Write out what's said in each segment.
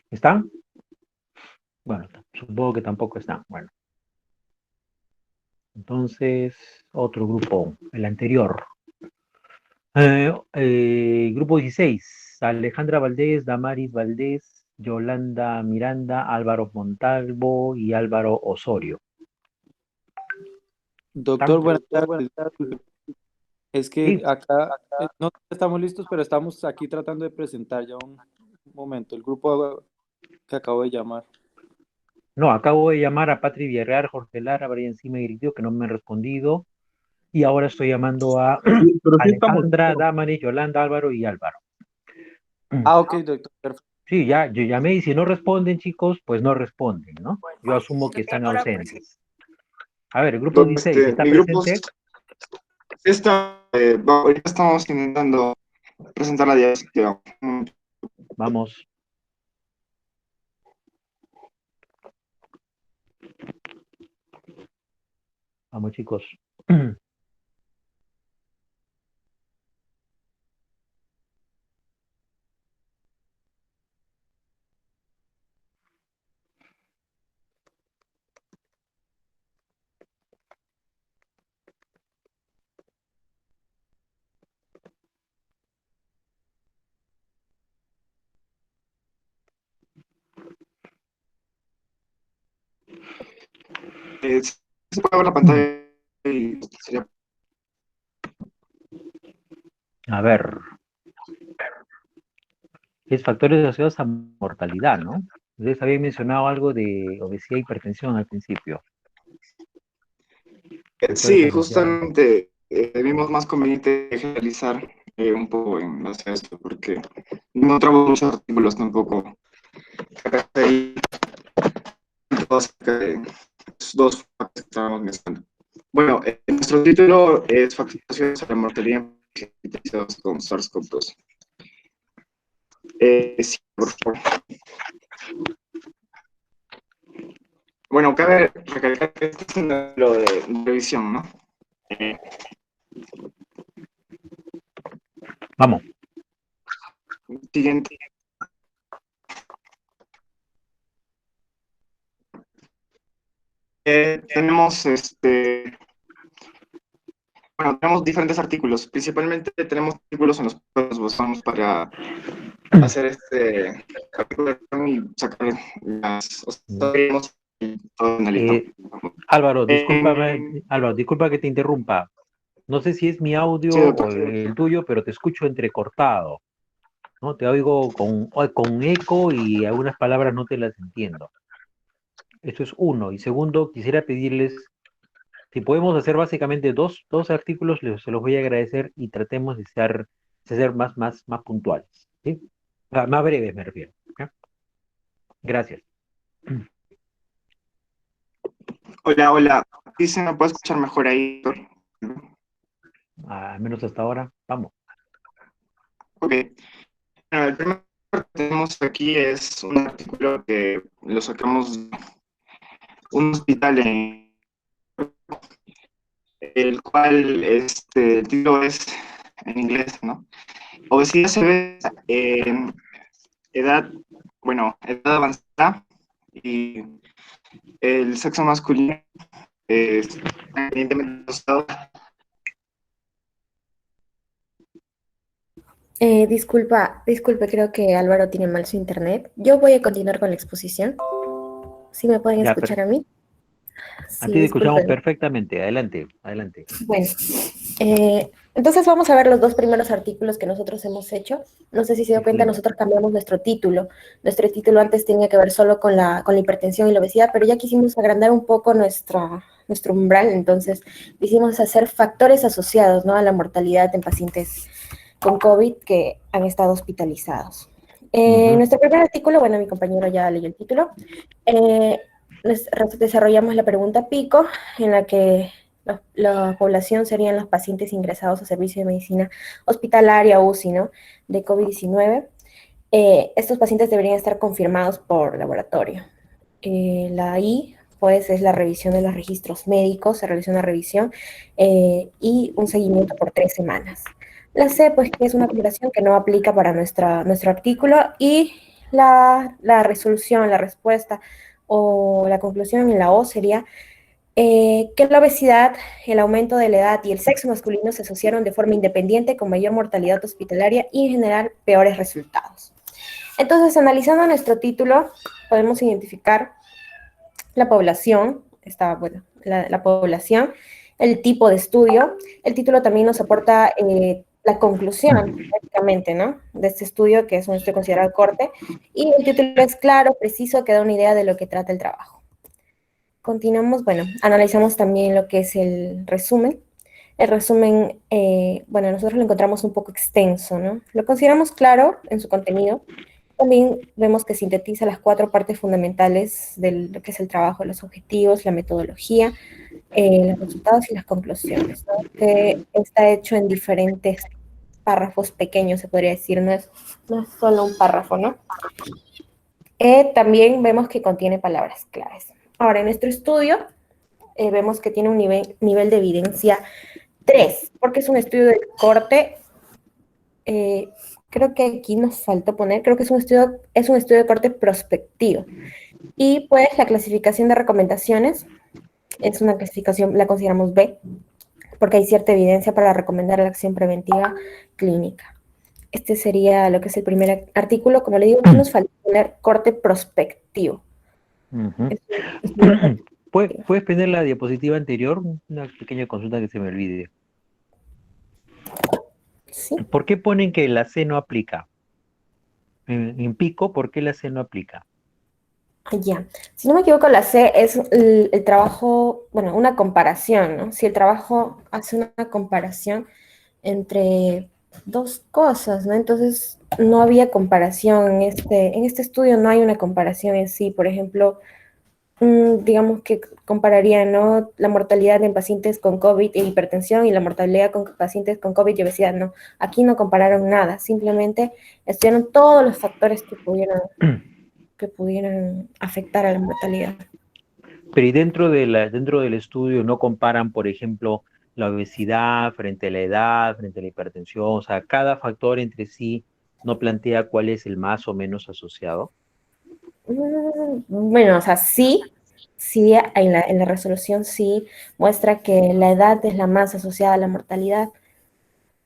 ¿Están? Bueno, supongo que tampoco están. Bueno, entonces, otro grupo, el anterior. Grupo 16, Alejandra Valdés, Damaris Valdés, Yolanda Miranda, Álvaro Montalvo y Álvaro Osorio. Doctor, ¿Están? buenas tardes. Disculpe, es que Sí. acá no estamos listos, pero estamos aquí tratando de presentar ya un momento, el grupo que acabo de llamar. No, acabo de llamar a Patri Villarreal, Jorge Lara, Brian Encima y Gritio, que no me han respondido. Y ahora estoy llamando a Sí, pero sí estamos Alejandra, listos. Damaris, Yolanda, Álvaro y Álvaro. Ah, ok, doctor, perfecto. Sí, ya, yo llamé y si no responden, chicos, pues no responden, ¿no? Yo asumo que están ausentes. A ver, el grupo 16, ¿está Mi grupo presente? está, ahorita estamos intentando presentar la diapositiva. Vamos. Vamos, chicos. Se puede ver la pantalla y sería. A ver, es factores asociados a mortalidad, ¿no? Ustedes habían mencionado algo de obesidad y hipertensión al principio. Factores Sí, asociados. justamente vimos más conveniente generalizar un poco en base a esto, porque no encontramos muchos artículos tampoco ahí acerca de los dos factores que estábamos mencionando. Bueno, nuestro título es Factores asociados a la mortalidad asociados con SARS-CoV-2. Sí, por favor. Bueno, cabe recalcar que este es un modelo de revisión, ¿no? Eh, Vamos. Siguiente. Tenemos bueno, tenemos diferentes artículos. Principalmente tenemos artículos en los que nos basamos para hacer calculación y sacar las. O sea, tenemos todo analizado. Álvaro, Eh, discúlpame, Álvaro, disculpa que te interrumpa. No sé si es mi audio sí, o doctor. el tuyo, pero te escucho entrecortado, ¿no? Te oigo con eco y algunas palabras no te las entiendo. Eso es uno. Y segundo, quisiera pedirles, si podemos hacer básicamente dos artículos, se los voy a agradecer y tratemos de ser más puntuales, ¿sí? Más breves me refiero. ¿Ya? Gracias. Hola, hola. ¿Sí se me puede escuchar mejor ahí, doctor? Al menos hasta ahora, vamos. Ok. Bueno, el primero que tenemos aquí es un artículo que lo sacamos de un hospital el cual el título es en inglés, ¿no? Obesidad se ve en edad, bueno, edad avanzada y el sexo masculino es evidentemente asociado. Disculpe, creo que Álvaro tiene mal su internet. Yo voy a continuar con la exposición. ¿Sí me pueden Ya, escuchar a mí? a Sí, ti te escuchamos disculpen. perfectamente. Adelante, adelante. Bueno, entonces vamos a ver los dos primeros artículos que nosotros hemos hecho. No sé si se dio cuenta, Excelente. nosotros cambiamos nuestro título. Nuestro título antes tenía que ver solo con la hipertensión y la obesidad, pero ya quisimos agrandar un poco nuestro umbral, entonces quisimos hacer factores asociados, ¿no?, a la mortalidad en pacientes con COVID que han estado hospitalizados. Ujú. Nuestro primer artículo, bueno, mi compañero ya leyó el título, desarrollamos la pregunta pico, en la que la población serían los pacientes ingresados a servicio de medicina hospitalaria UCI, ¿no?, de COVID-19. Estos pacientes deberían estar confirmados por laboratorio. La I, pues, es la revisión de los registros médicos, se realiza una revisión y un seguimiento por 3 semanas. La C, pues, que es una aclaración que no aplica para nuestro artículo, y la resolución, la respuesta o la conclusión en la O sería que la obesidad, el aumento de la edad y el sexo masculino se asociaron de forma independiente con mayor mortalidad hospitalaria y en general peores resultados. Entonces, analizando nuestro título, podemos identificar la población, la población, el tipo de estudio. El título también nos aporta la conclusión, prácticamente, ¿no? De este estudio, que es un estudio considerado corte, y el título es claro, preciso, que da una idea de lo que trata el trabajo. Continuamos, bueno, analizamos también lo que es el resumen. El resumen, bueno, nosotros lo encontramos un poco extenso, ¿no? Lo consideramos claro en su contenido. También vemos que sintetiza las 4 partes fundamentales de lo que es el trabajo, los objetivos, la metodología, los resultados y las conclusiones, ¿no? Que está hecho en diferentes párrafos pequeños, se podría decir, no es solo un párrafo, ¿no? También vemos que contiene palabras claves. Ahora, en nuestro estudio, vemos que tiene un nivel de evidencia 3, porque es un estudio de corte. Creo que aquí nos faltó poner, creo que es un estudio de corte prospectivo. Y pues la clasificación de recomendaciones es una clasificación, la consideramos B, porque hay cierta evidencia para recomendar la acción preventiva clínica. Este sería lo que es el primer artículo. Como le digo, aquí nos falta poner corte prospectivo. ¿Puedes poner la diapositiva anterior? Una pequeña consulta que se me olvide. ¿Sí? ¿Por qué ponen que la C no aplica? En Pico, ¿por qué la C no aplica? Ya, si no me equivoco, la C es el trabajo, bueno, una comparación, ¿no? Si el trabajo hace una comparación entre 2 cosas, ¿no? Entonces, no había comparación en este estudio no hay una comparación en sí. Por ejemplo, digamos que compararía, ¿no? La mortalidad en pacientes con COVID e hipertensión y la mortalidad con pacientes con COVID y obesidad, no. Aquí no compararon nada, simplemente estudiaron todos los factores que pudieran afectar a la mortalidad. Pero y dentro del estudio no comparan, por ejemplo, la obesidad frente a la edad, frente a la hipertensión, o sea, cada factor entre sí no plantea cuál es el más o menos asociado. Bueno, o sea, sí, en la resolución sí muestra que la edad es la más asociada a la mortalidad.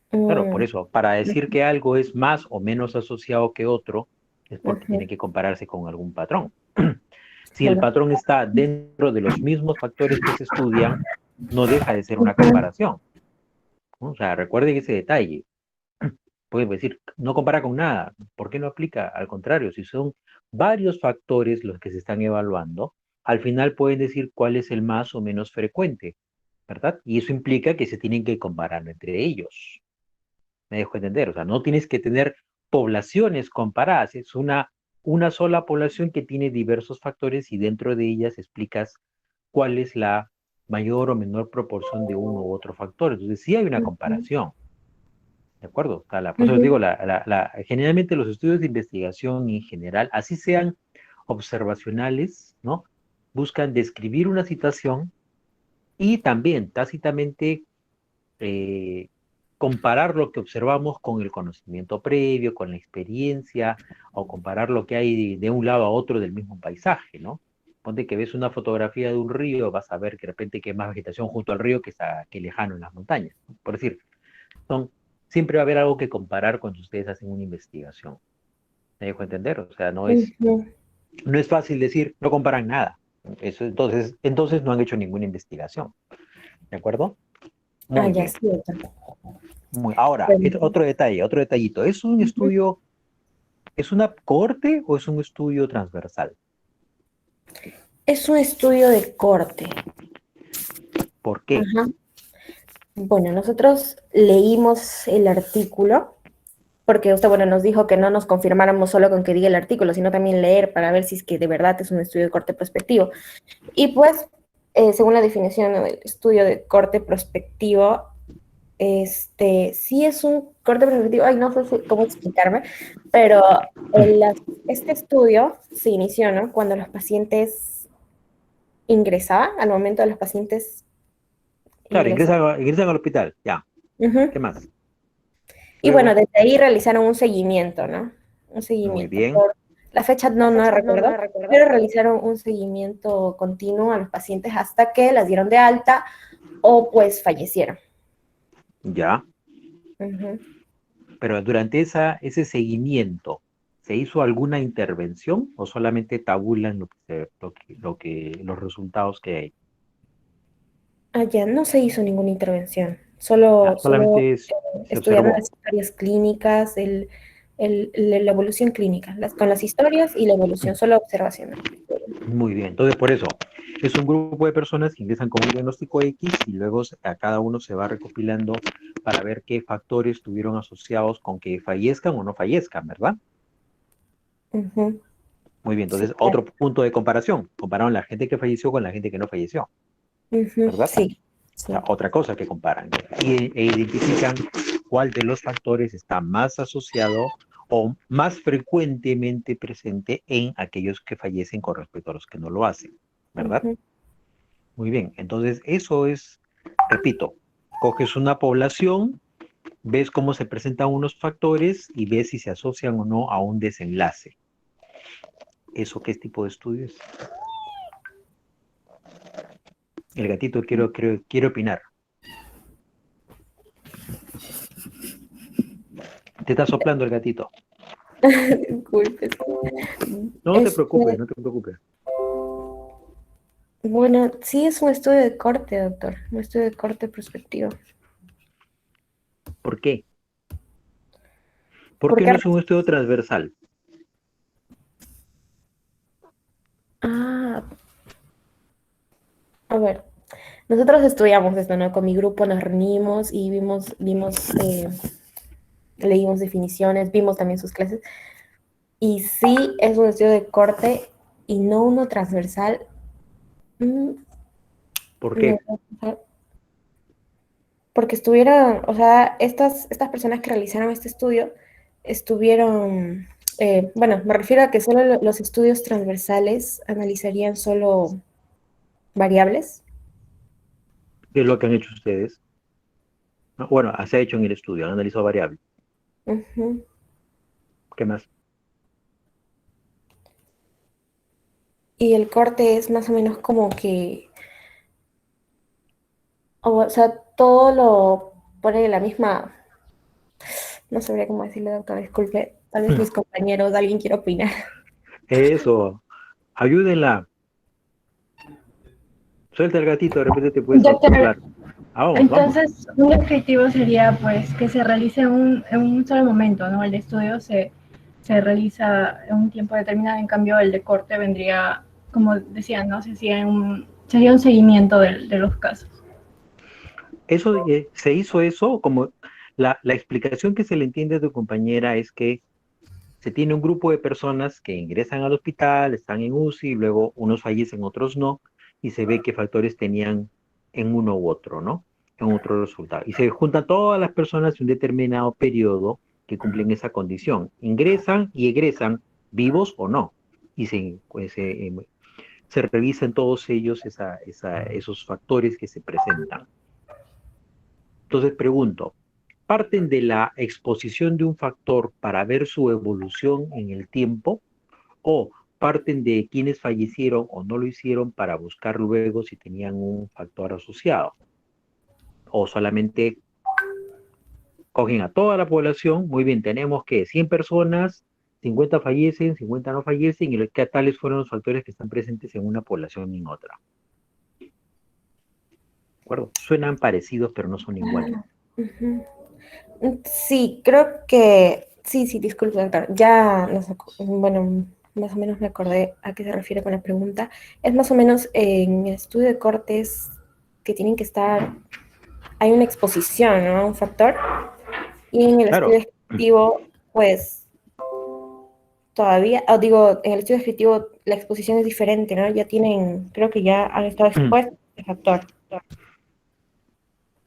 Claro, por eso, para decir que algo es más o menos asociado que otro, es porque tiene Ujú, que compararse con algún patrón. Si el claro. patrón está dentro de los mismos factores que se estudian, no deja de ser una Ujú, comparación, ¿no? O sea, recuerden ese detalle. Pueden decir, no compara con nada. ¿Por qué no aplica? Al contrario, si son varios factores los que se están evaluando, al final pueden decir cuál es el más o menos frecuente, ¿verdad? Y eso implica que se tienen que comparar entre ellos. Me dejo entender, o sea, no tienes que tener poblaciones comparadas, es una sola población que tiene diversos factores y dentro de ellas explicas cuál es la mayor o menor proporción de uno u otro factor. Entonces sí hay una ujú, comparación, ¿de acuerdo? O sea, por eso les ujú. digo, generalmente los estudios de investigación en general, así sean observacionales, ¿no? Buscan describir una situación y también tácitamente eh, comparar lo que observamos con el conocimiento previo, con la experiencia, o comparar lo que hay de un lado a otro del mismo paisaje, ¿no? Ponte que ves una fotografía de un río, vas a ver que de repente que hay más vegetación junto al río que lejano en las montañas, ¿no? Por decir, siempre va a haber algo que comparar cuando ustedes hacen una investigación. ¿Me dejo entender? O sea, Ujú. no es fácil decir, no comparan nada. Eso, entonces no han hecho ninguna investigación. ¿De acuerdo? Ah, Muy ya, bien. sí. Ahora, Bueno, otro detalle, otro detallito. ¿Es un ujú. estudio, es una cohorte o es un estudio transversal? Es un estudio de corte. ¿Por qué? Ajá. Bueno, nosotros leímos el artículo porque usted, bueno, nos dijo que no nos confirmáramos solo con que diga el artículo, sino también leer para ver si es que de verdad es un estudio de corte prospectivo. Y pues, según la definición del estudio de corte prospectivo, sí es un corte prospectivo, ay, no sé cómo explicarme, pero este estudio se inició, ¿no? Cuando los pacientes ingresaban, al momento de los pacientes Claro, ingresaban. ingresan al hospital, ya. Ujú. ¿Qué más? Y bueno, Luego, desde ahí realizaron un seguimiento, ¿no? Un muy seguimiento bien. por La fecha no la recuerdo, pero realizaron un seguimiento continuo a los pacientes hasta que las dieron de alta o pues fallecieron. Ya, Ujú. pero durante ese seguimiento, ¿se hizo alguna intervención o solamente tabulan los resultados que hay? Ya no se hizo ninguna intervención, solo Solamente se estudiaron observó. las historias clínicas, la evolución clínica, con las historias y la evolución, solo observacional. Muy bien, entonces por eso es un grupo de personas que ingresan con un diagnóstico X y luego a cada uno se va recopilando para ver qué factores estuvieron asociados con que fallezcan o no fallezcan, ¿verdad? Ujú. Muy bien, Sí, entonces claro. otro punto de comparación, compararon la gente que falleció con la gente que no falleció, Ujú, ¿verdad? sí, O sea, sí. otra cosa que comparan e identifican cuál de los factores está más asociado o más frecuentemente presente en aquellos que fallecen con respecto a los que no lo hacen, ¿verdad? Ujú. Muy bien, entonces eso es, repito, coges una población, ves cómo se presentan unos factores y ves si se asocian o no a un desenlace. ¿Eso qué tipo de estudio es? El gatito quiere opinar. Te está soplando el gatito. Disculpe. No te preocupes, no te preocupes. Bueno, sí es un estudio de corte, doctor, un estudio de corte prospectivo. ¿Por qué? ¿Por qué Porque, no es un estudio transversal? ah, a ver, nosotros estudiamos esto, ¿no? Con mi grupo nos reunimos y leímos definiciones, vimos también sus clases. Y sí es un estudio de corte y no uno transversal. Mm, ¿Por me voy qué? a pensar, porque estuvieron, o sea, estas personas que realizaron este estudio estuvieron, bueno, me refiero a que solo los estudios transversales analizarían solo variables. ¿Qué es lo que han hecho ustedes? No, bueno, se ha hecho en el estudio, han analizado variables. Ujú. ¿Qué más? Y el corte es más o menos como que, o sea, todo lo pone en la misma, no sabría cómo decirle, doctor, disculpe, tal vez mis compañeros, alguien quiere opinar. Eso, ayúdenla. Suelta el gatito, de repente te puedes Doctor, soplar. Vamos, vamos. entonces un objetivo sería pues que se realice en un solo momento, ¿no? El de estudio se realiza en un tiempo determinado, en cambio el de corte vendría, como decían, ¿no? Sería un seguimiento de los casos. Eso, se hizo eso, como la explicación que se le entiende a tu compañera es que se tiene un grupo de personas que ingresan al hospital, están en UCI, y luego unos fallecen, otros no, y se ve qué factores tenían en uno u otro, ¿no? En otro resultado. Y se juntan todas las personas en un determinado periodo que cumplen esa condición. Ingresan y egresan, vivos o no. Y se revisan todos ellos esos factores que se presentan. Entonces pregunto, ¿parten de la exposición de un factor para ver su evolución en el tiempo o parten de quienes fallecieron o no lo hicieron para buscar luego si tenían un factor asociado? ¿O solamente cogen a toda la población? Muy bien, tenemos que 100 personas, 50 fallecen, 50 no fallecen y qué tales fueron los factores que están presentes en una población y en otra. ¿De acuerdo? Suenan parecidos pero no son iguales. Ujú. Sí, creo que, sí, disculpe, doctor. Ya, bueno, más o menos me acordé a qué se refiere con la pregunta. Es más o menos en el estudio de cortes que tienen que estar, hay una exposición, ¿no? A un factor. Y en el estudio Claro. descriptivo, pues, todavía, digo, en el estudio descriptivo la exposición es diferente, ¿no? Ya tienen, creo que ya han estado expuestos al factor.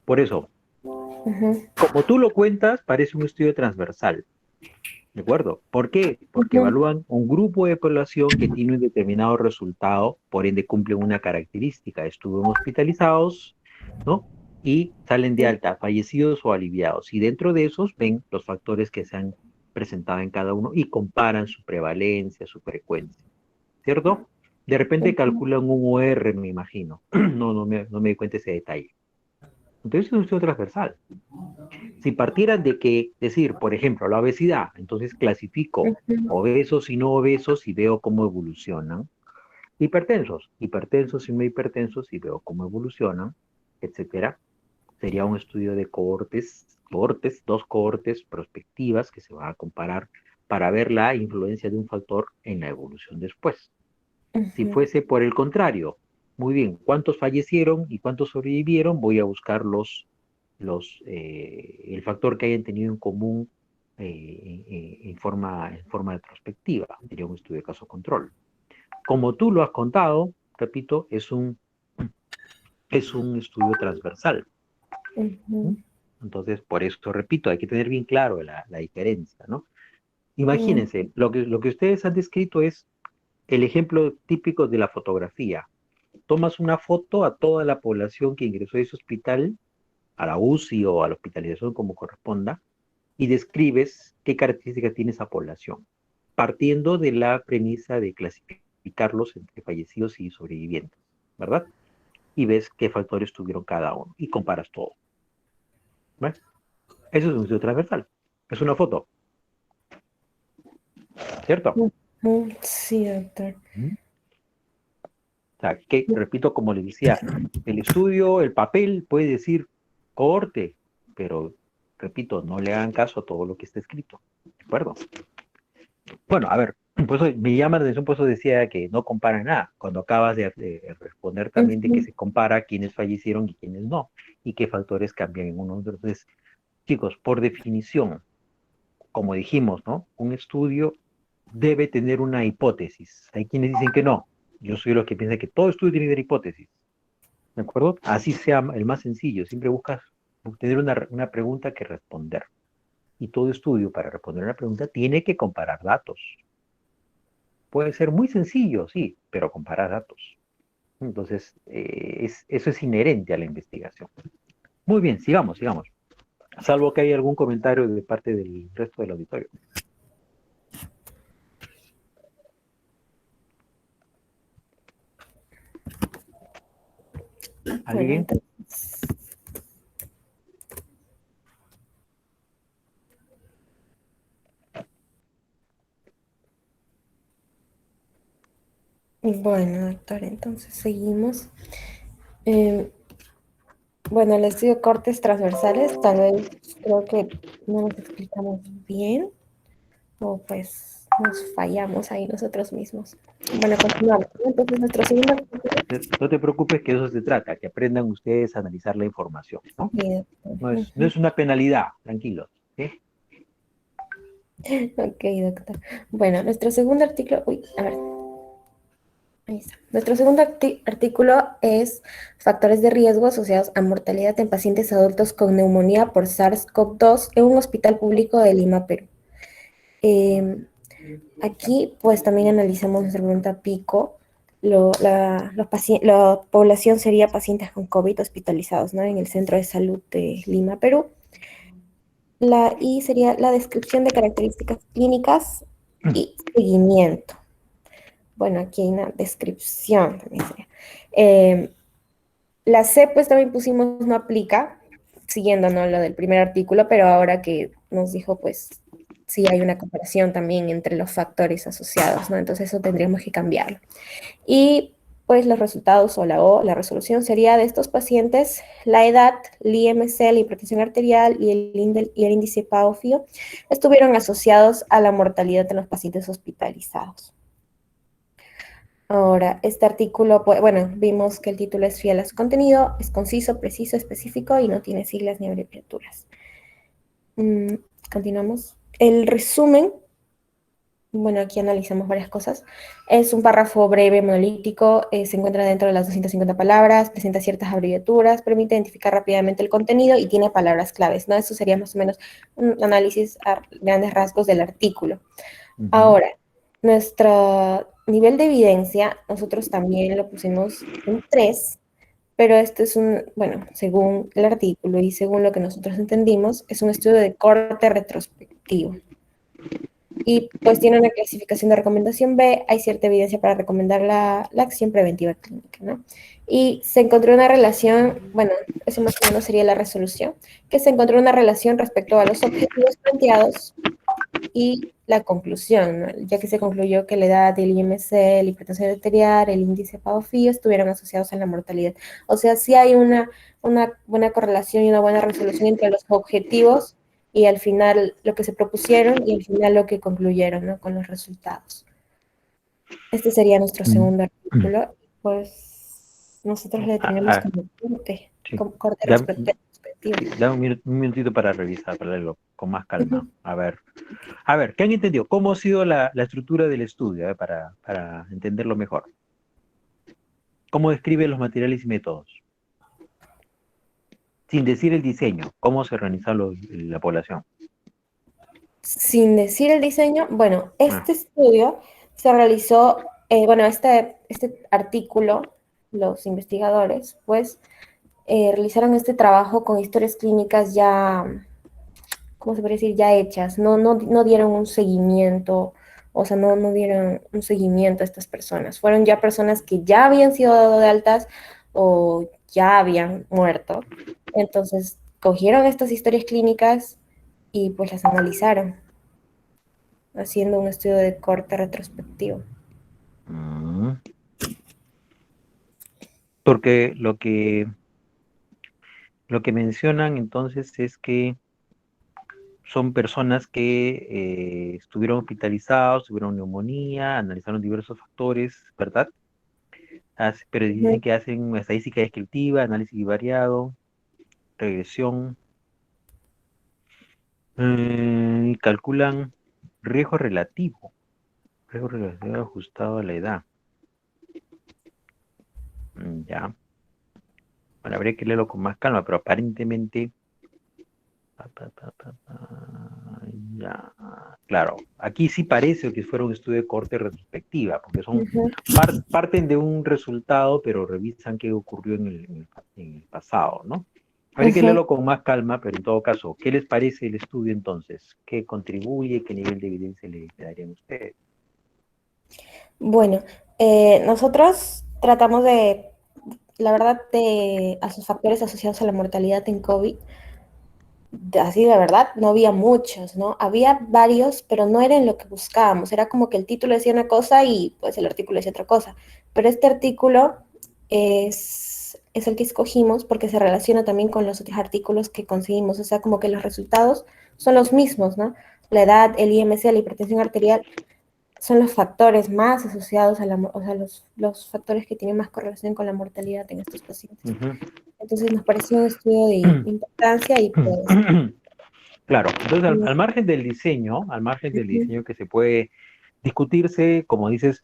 Por eso, Ujú, como tú lo cuentas, parece un estudio transversal. ¿De acuerdo? ¿Por qué? Porque ujú, evalúan un grupo de población que tiene un determinado resultado, por ende cumplen una característica. Estuvieron hospitalizados, ¿no? Y salen de alta, fallecidos o aliviados. Y dentro de esos ven los factores que se han presentada en cada uno y comparan su prevalencia, su frecuencia, ¿cierto? De repente calculan un UR, me imagino. No me di cuenta de ese detalle. Entonces es un estudio transversal. Si partieran de que decir, por ejemplo, la obesidad, entonces clasifico obesos y no obesos y veo cómo evolucionan. Hipertensos y no hipertensos y veo cómo evolucionan, etcétera. Sería un estudio de dos cohortes prospectivas que se van a comparar para ver la influencia de un factor en la evolución después. Si fuese por el contrario, muy bien, ¿cuántos fallecieron y cuántos sobrevivieron? Voy a buscar el factor que hayan tenido en común en forma de prospectiva. Sería un estudio de caso control. Como tú lo has contado, repito, es un estudio transversal. Entonces, por eso, repito, hay que tener bien claro la diferencia, ¿no? Imagínense, lo que ustedes han descrito es el ejemplo típico de la fotografía. Tomas una foto a toda la población que ingresó a ese hospital, a la UCI o a la hospitalización como corresponda, y describes qué características tiene esa población, partiendo de la premisa de clasificarlos entre fallecidos y sobrevivientes, ¿verdad? Y ves qué factores tuvieron cada uno, y comparas todo. ¿Ves? Eso es un estudio transversal. Es una foto. ¿Cierto? Sí, doctor. O sea, que, repito, como les decía, el estudio, el papel puede decir cohorte, pero, repito, no le hagan caso a todo lo que está escrito. ¿De acuerdo? Bueno, a ver, pues me llama la atención, por eso decía que no comparan nada, cuando acabas de responder también de que se compara quiénes fallecieron y quiénes no, y qué factores cambian en uno. Entonces, chicos, por definición, como dijimos, ¿no? Un estudio debe tener una hipótesis. Hay quienes dicen que no. Yo soy los que piensan que todo estudio tiene que tener hipótesis. ¿De acuerdo? Así sea el más sencillo. Siempre buscas tener una pregunta que responder. Y todo estudio, para responder una pregunta, tiene que comparar datos. Puede ser muy sencillo, sí, pero comparar datos. Entonces, eso es inherente a la investigación. Muy bien, sigamos. Salvo que haya algún comentario de parte del resto del auditorio. ¿Alguien? Bueno, doctor, entonces seguimos. Bueno, el estudio de cortes transversales, tal vez creo que no nos explicamos bien, o pues nos fallamos ahí nosotros mismos. Bueno, continuamos. Entonces, nuestro segundo... No te preocupes, que eso se trata, que aprendan ustedes a analizar la información, ¿no? No es una penalidad, tranquilos. ¿Sí? Ok, doctor. Bueno, nuestro segundo artículo... Uy, a ver. Ahí está. Nuestro segundo artículo es factores de riesgo asociados a mortalidad en pacientes adultos con neumonía por SARS-CoV-2 en un hospital público de Lima, Perú. Aquí, pues, también analizamos nuestra pregunta pico. La población sería pacientes con COVID hospitalizados, ¿no? En el Centro de Salud de Lima, Perú. La I sería la descripción de características clínicas y seguimiento. Bueno, aquí hay una descripción también sería. La C, pues también pusimos no aplica, siguiendo, ¿no?, lo del primer artículo, pero ahora que nos dijo, pues, sí hay una comparación también entre los factores asociados, ¿no? Entonces eso tendríamos que cambiarlo. Y pues los resultados o la resolución sería de estos pacientes, la edad, el IMC, la hipertensión arterial y el índice PAOFIO estuvieron asociados a la mortalidad en los pacientes hospitalizados. Ahora, este artículo, pues, bueno, vimos que el título es fiel a su contenido, es conciso, preciso, específico y no tiene siglas ni abreviaturas. Continuamos. El resumen, bueno, aquí analizamos varias cosas. Es un párrafo breve, monolítico, se encuentra dentro de las 250 palabras, presenta ciertas abreviaturas, permite identificar rápidamente el contenido y tiene palabras claves, ¿no? Eso sería más o menos un análisis a grandes rasgos del artículo. Ahora, nuestro nivel de evidencia, nosotros también lo pusimos en 3, pero este es bueno, según el artículo y según lo que nosotros entendimos, es un estudio de corte retrospectivo. y pues tiene una clasificación de recomendación B, hay cierta evidencia para recomendar la acción preventiva clínica, ¿no? Y se encontró una relación, bueno, eso más o menos sería la resolución, que se encontró una relación respecto a los objetivos planteados y la conclusión, ¿no? Ya que se concluyó que la edad, el IMC, la hipertensión arterial, el índice PAO-FIO estuvieron asociados a la mortalidad. O sea, sí hay una buena correlación y una buena resolución entre los objetivos y al final lo que se propusieron y al final lo que concluyeron, ¿no? Con los resultados. Este sería nuestro segundo artículo. Pues nosotros le tenemos como corte, Sí. corte Dame, retrospectivo. dame un minutito para revisar, para leerlo con más calma. A ver, ¿qué han entendido? ¿Cómo ha sido la estructura del estudio, para entenderlo mejor? ¿Cómo describe los materiales y métodos? Sin decir el diseño, ¿cómo se organiza la población? Sin decir el diseño, bueno, este estudio se realizó, bueno, este artículo, los investigadores, pues, realizaron este trabajo con historias clínicas ya, ¿cómo se podría decir? Ya hechas, no dieron un seguimiento, o sea, no dieron un seguimiento a estas personas. Fueron ya personas que ya habían sido dado de altas o ya habían muerto. Entonces, cogieron estas historias clínicas y pues las analizaron, haciendo un estudio de corte retrospectivo. Porque lo que mencionan entonces es que son personas que estuvieron hospitalizados, tuvieron neumonía, analizaron diversos factores, ¿verdad? Pero dicen que hacen estadística descriptiva, análisis variado, regresión, y calculan riesgo relativo ajustado a la edad. Ya. Bueno, habría que leerlo con más calma, pero aparentemente... Ya. Claro, aquí sí parece que fuera un estudio de corte retrospectiva, porque parten de un resultado, pero revisan qué ocurrió en el pasado, ¿no? Habría que leerlo con más calma, pero en todo caso, ¿qué les parece el estudio entonces? ¿Qué contribuye? ¿Qué nivel de evidencia le darían ustedes? Bueno, nosotros tratamos de, la verdad, a sus factores asociados a la mortalidad en COVID, así de verdad, no había muchos, ¿no? Había varios, pero no eran lo que buscábamos. Era como que el título decía una cosa y pues el artículo decía otra cosa. Pero este artículo es el que escogimos porque se relaciona también con los otros artículos que conseguimos. O sea, como que los resultados son los mismos, ¿no? La edad, el IMC, la hipertensión arterial, son los factores más asociados a o sea, los factores que tienen más correlación con la mortalidad en estos pacientes. Entonces nos pareció un estudio de importancia y pues... Claro, entonces al margen del diseño, que se puede discutirse, como dices,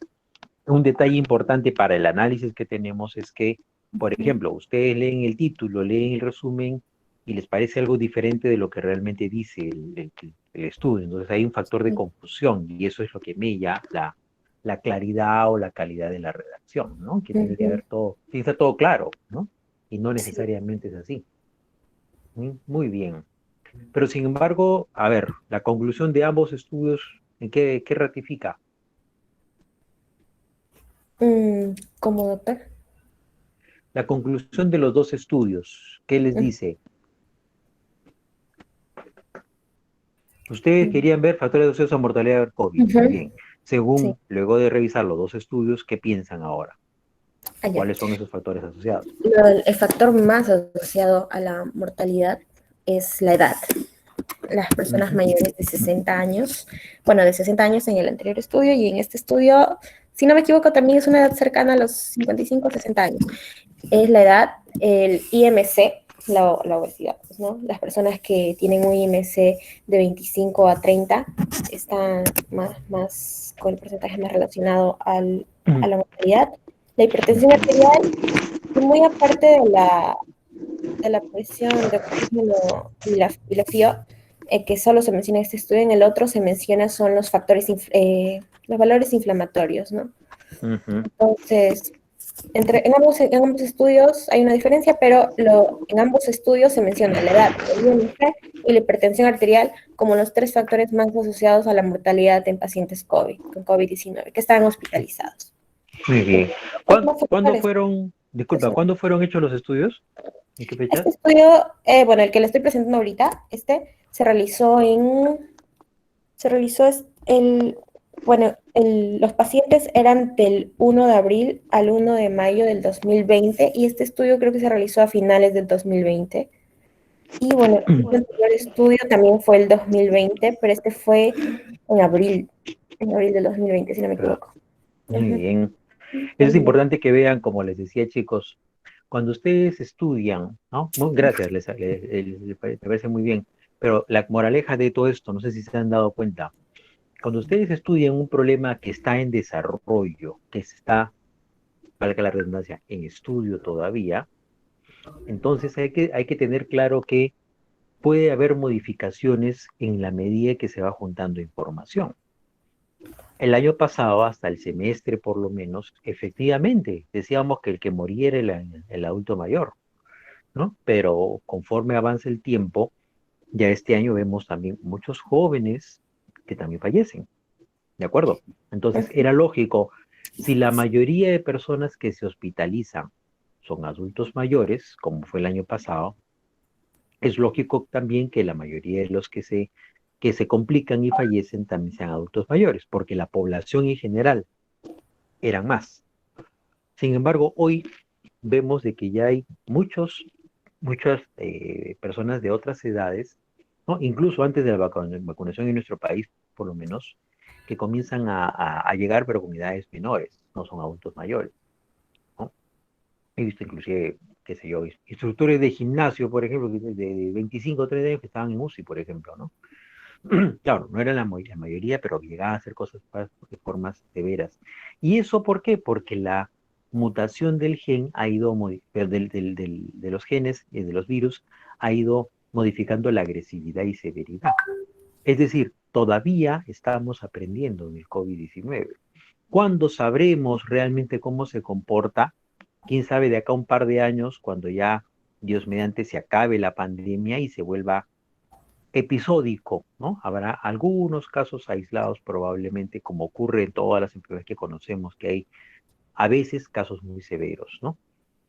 un detalle importante para el análisis que tenemos es que, por ejemplo, ustedes leen el título, leen el resumen y les parece algo diferente de lo que realmente dice el estudio. Entonces hay un factor de confusión y eso es lo que mella la claridad o la calidad de la redacción, ¿no? Que tiene que haber todo, tiene que estar todo claro, ¿no? Y no necesariamente es así. Muy bien. Pero sin embargo, a ver, la conclusión de ambos estudios, ¿en qué ratifica? ¿Cómo, doctor? La conclusión de los dos estudios, ¿qué les dice? Ustedes querían ver factores asociados a mortalidad del COVID. Muy bien. Según, luego de revisar los dos estudios, ¿qué piensan ahora? ¿Cuáles son esos factores asociados? El factor más asociado a la mortalidad es la edad. Las personas mayores de 60 años, bueno, de 60 años en el anterior estudio y en este estudio, si no me equivoco, también es una edad cercana a los 55 o 60 años. Es la edad, el IMC, la obesidad, ¿no? Las personas que tienen un IMC de 25 a 30 están más con el porcentaje más relacionado a la mortalidad. La hipertensión arterial, muy aparte de la presión de oxígeno y la FIO, que solo se menciona en este estudio, en el otro se menciona son los factores, los valores inflamatorios, ¿no? Entonces, En ambos estudios hay una diferencia, pero en ambos estudios se menciona la edad, el IMC y la hipertensión arterial como los 3 factores más asociados a la mortalidad en pacientes con COVID-19 que están hospitalizados. Muy bien. Los más ¿Cuándo factores, disculpa, eso. cuándo fueron hechos los estudios? ¿En qué Este fechas? estudio, bueno, el que le estoy presentando ahorita, se realizó los pacientes eran del 1 de abril al 1 de mayo del 2020 y este estudio creo que se realizó a finales del 2020. Y bueno, el anterior estudio también fue el 2020, pero este fue en abril del 2020, si no me Ah, equivoco. muy Ujú. bien. Eso es importante que vean, como les decía, chicos, cuando ustedes estudian, ¿no? Gracias, me parece muy bien, pero la moraleja de todo esto, no sé si se han dado cuenta, cuando ustedes estudian un problema que está en desarrollo, que está, valga la redundancia, en estudio todavía, entonces hay que tener claro que puede haber modificaciones en la medida que se va juntando información. El año pasado, hasta el semestre por lo menos, efectivamente, decíamos que el que moría era el adulto mayor, ¿no? Pero conforme avanza el tiempo, ya este año vemos también muchos jóvenes que también fallecen, ¿de acuerdo? Entonces era lógico, si la mayoría de personas que se hospitalizan son adultos mayores, como fue el año pasado, es lógico también que la mayoría de los que se complican y fallecen también sean adultos mayores, porque la población en general eran más. Sin embargo, hoy vemos de que ya hay muchas personas de otras edades, ¿no? Incluso antes de la vacunación en nuestro país, por lo menos, que comienzan a llegar, pero con edades menores, no son adultos mayores, ¿no? He visto inclusive, qué sé yo, instructores de gimnasio, por ejemplo, de 25 o 30 años que estaban en UCI, por ejemplo, ¿no? Claro, no era la mayoría, pero llegaban a hacer cosas de formas severas. ¿Y eso por qué? Porque la mutación del gen ha ido, de los genes y de los virus, ha ido modificando la agresividad y severidad. Es decir, todavía estamos aprendiendo del COVID-19. ¿Cuándo sabremos realmente cómo se comporta? Quién sabe de acá a un par de años, cuando ya, Dios mediante, se acabe la pandemia y se vuelva episódico, ¿no? Habrá algunos casos aislados probablemente, como ocurre en todas las enfermedades que conocemos, que hay a veces casos muy severos, ¿no?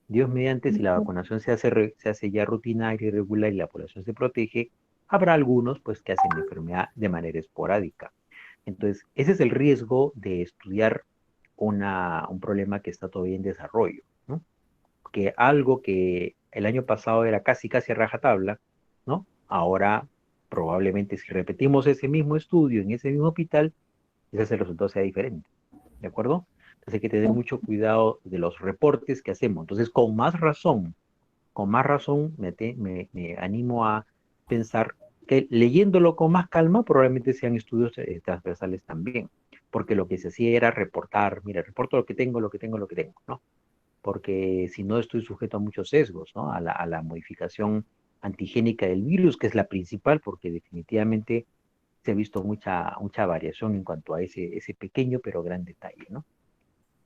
Dios mediante, si la vacunación se hace ya rutinaria y regular y la población se protege, habrá algunos pues que hacen la enfermedad de manera esporádica. Entonces, ese es el riesgo de estudiar un problema que está todavía en desarrollo, ¿no? Que algo que el año pasado era casi a rajatabla, ¿no? Ahora, probablemente, si repetimos ese mismo estudio en ese mismo hospital, quizás el resultado sea diferente, ¿de acuerdo? Entonces hay que tener mucho cuidado de los reportes que hacemos. Entonces, con más razón me animo a pensar que leyéndolo con más calma, probablemente sean estudios transversales también, porque lo que se hacía era reportar, mira, reporto lo que tengo, ¿no? Porque si no estoy sujeto a muchos sesgos, ¿no? A la modificación antigénica del virus, que es la principal, porque definitivamente se ha visto mucha variación en cuanto a ese pequeño pero gran detalle, ¿no?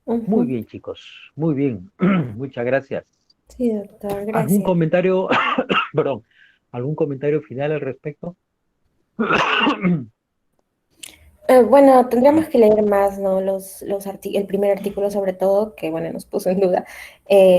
Muy Ujú. bien, chicos, muy bien. Muchas gracias. Sí, doctor, ¿Algún gracias. comentario, perdón, algún comentario final al respecto? Bueno, tendríamos que leer más, ¿no? El primer artículo sobre todo, que bueno, nos puso en duda,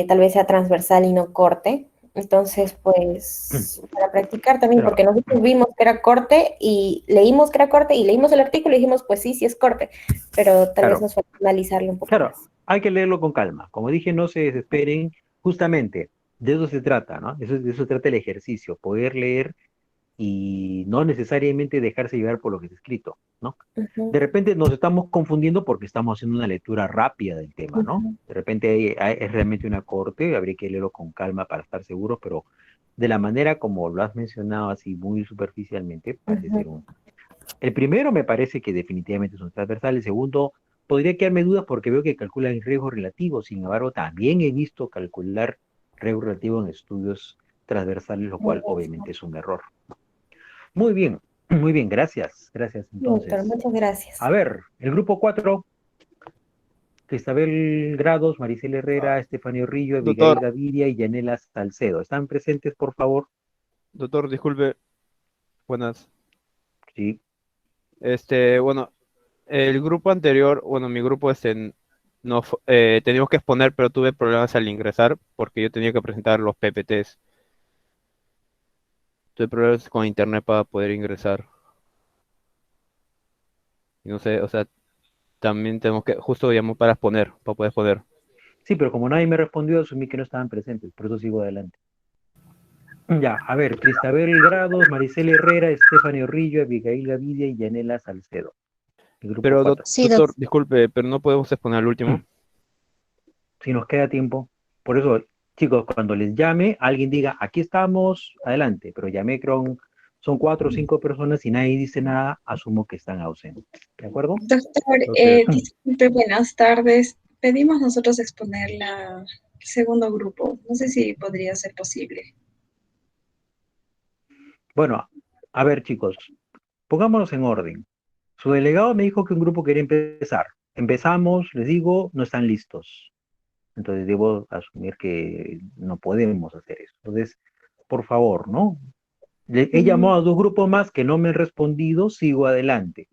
tal vez sea transversal y no corte. Entonces, pues, para practicar también, Pero, porque nosotros vimos que era corte y leímos que era corte y leímos el artículo y dijimos, pues sí, sí es corte, pero tal vez claro, nos falta analizarlo un poco claro, más. hay que leerlo con calma. Como dije, no se desesperen. Justamente de eso se trata, ¿no? De eso se trata el ejercicio, poder leer y no necesariamente dejarse llevar por lo que está escrito, ¿no? Ujú, De repente nos estamos confundiendo porque estamos haciendo una lectura rápida del tema, ¿no? ujú, De repente es realmente una corte, habría que leerlo con calma para estar seguros, pero de la manera como lo has mencionado así muy superficialmente, parece ujú. ser un... El primero me parece que definitivamente es un transversal, el segundo podría quedarme dudas porque veo que calculan riesgos relativos, sin embargo también he visto calcular riesgo relativo en estudios transversales, lo cual obviamente es un error. Muy bien, gracias, gracias Doctor, entonces. muchas gracias. A ver, el grupo 4. Cristabel Grados, Maricel Herrera, Estefanía Rillo, Abigail Doctor, Gaviria y Yanela Salcedo. ¿Están presentes, por favor? doctor, disculpe, buenas. Sí. Bueno, el grupo anterior, bueno, mi grupo no teníamos que exponer, pero tuve problemas al ingresar porque yo tenía que presentar los PPTs. Tuve problemas con internet para poder ingresar. Y no sé, o sea, también tenemos que, justo llamó para exponer, para poder exponer. Sí, pero como nadie me respondió, asumí que no estaban presentes, por eso sigo adelante. Ya, a ver, Cristabel Grados, Maricel Herrera, Estefanía Rillo, Abigail Gaviria y Yanela Salcedo. El grupo Pero, 4. Sí, doctor, disculpe, pero no podemos exponer al último. Si nos queda tiempo. Por eso, chicos, cuando les llame, alguien diga, aquí estamos, adelante. Pero llamé, creo, son 4 o 5 personas y nadie dice nada, asumo que están ausentes. ¿De acuerdo? doctor, Entonces, disculpe, buenas tardes. Pedimos nosotros exponer el segundo grupo. No sé si podría ser posible. bueno, a ver, chicos, pongámonos en orden. Su delegado me dijo que un grupo quería empezar. Empezamos, les digo, no están listos. Entonces debo asumir que no podemos hacer eso. Entonces, por favor, ¿no? He llamado a 2 grupos más que no me han respondido, sigo adelante.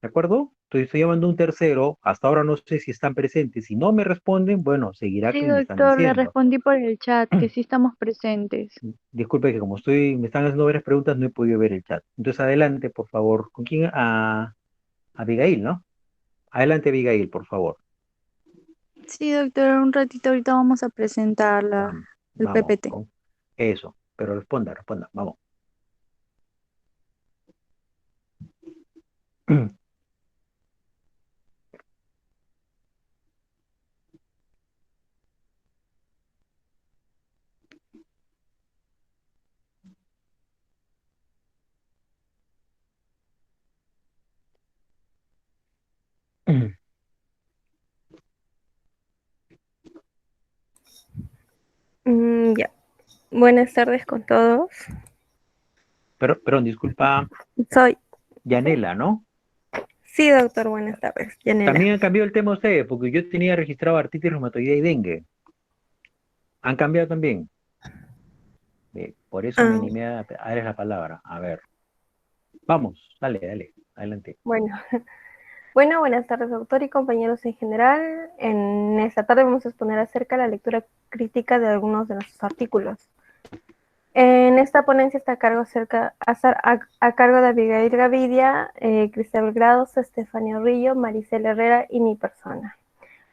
¿De acuerdo? Entonces estoy llamando a un tercero, hasta ahora no sé si están presentes. Si no me responden, bueno, seguirá Sí, como me están doctor, le diciendo. respondí por el chat que sí estamos presentes. Disculpe que como me están haciendo varias preguntas, no he podido ver el chat. Entonces adelante, por favor. ¿Con quién? A Abigail, ¿no? Adelante, Abigail, por favor. Sí, doctor, un ratito ahorita vamos a presentar Vamos, el vamos, PPT. ¿no? Eso, pero responda, vamos. Ya. Buenas tardes con todos. Pero, perdón, disculpa, Soy. Yanela, ¿no? Sí, doctor, buenas tardes. Yanela. También han cambiado el tema ustedes, porque yo tenía registrado artritis reumatoidea y dengue. Han cambiado también. Por eso me Ah, animé a darles la palabra. A ver, vamos, dale, adelante. bueno. Bueno, buenas tardes, doctor y compañeros en general. En esta tarde vamos a exponer acerca de la lectura crítica de algunos de nuestros artículos. En esta ponencia está a cargo de Abigail Gavidia, Cristabel Grados, Estefanía Rillo, Maricel Herrera y mi persona.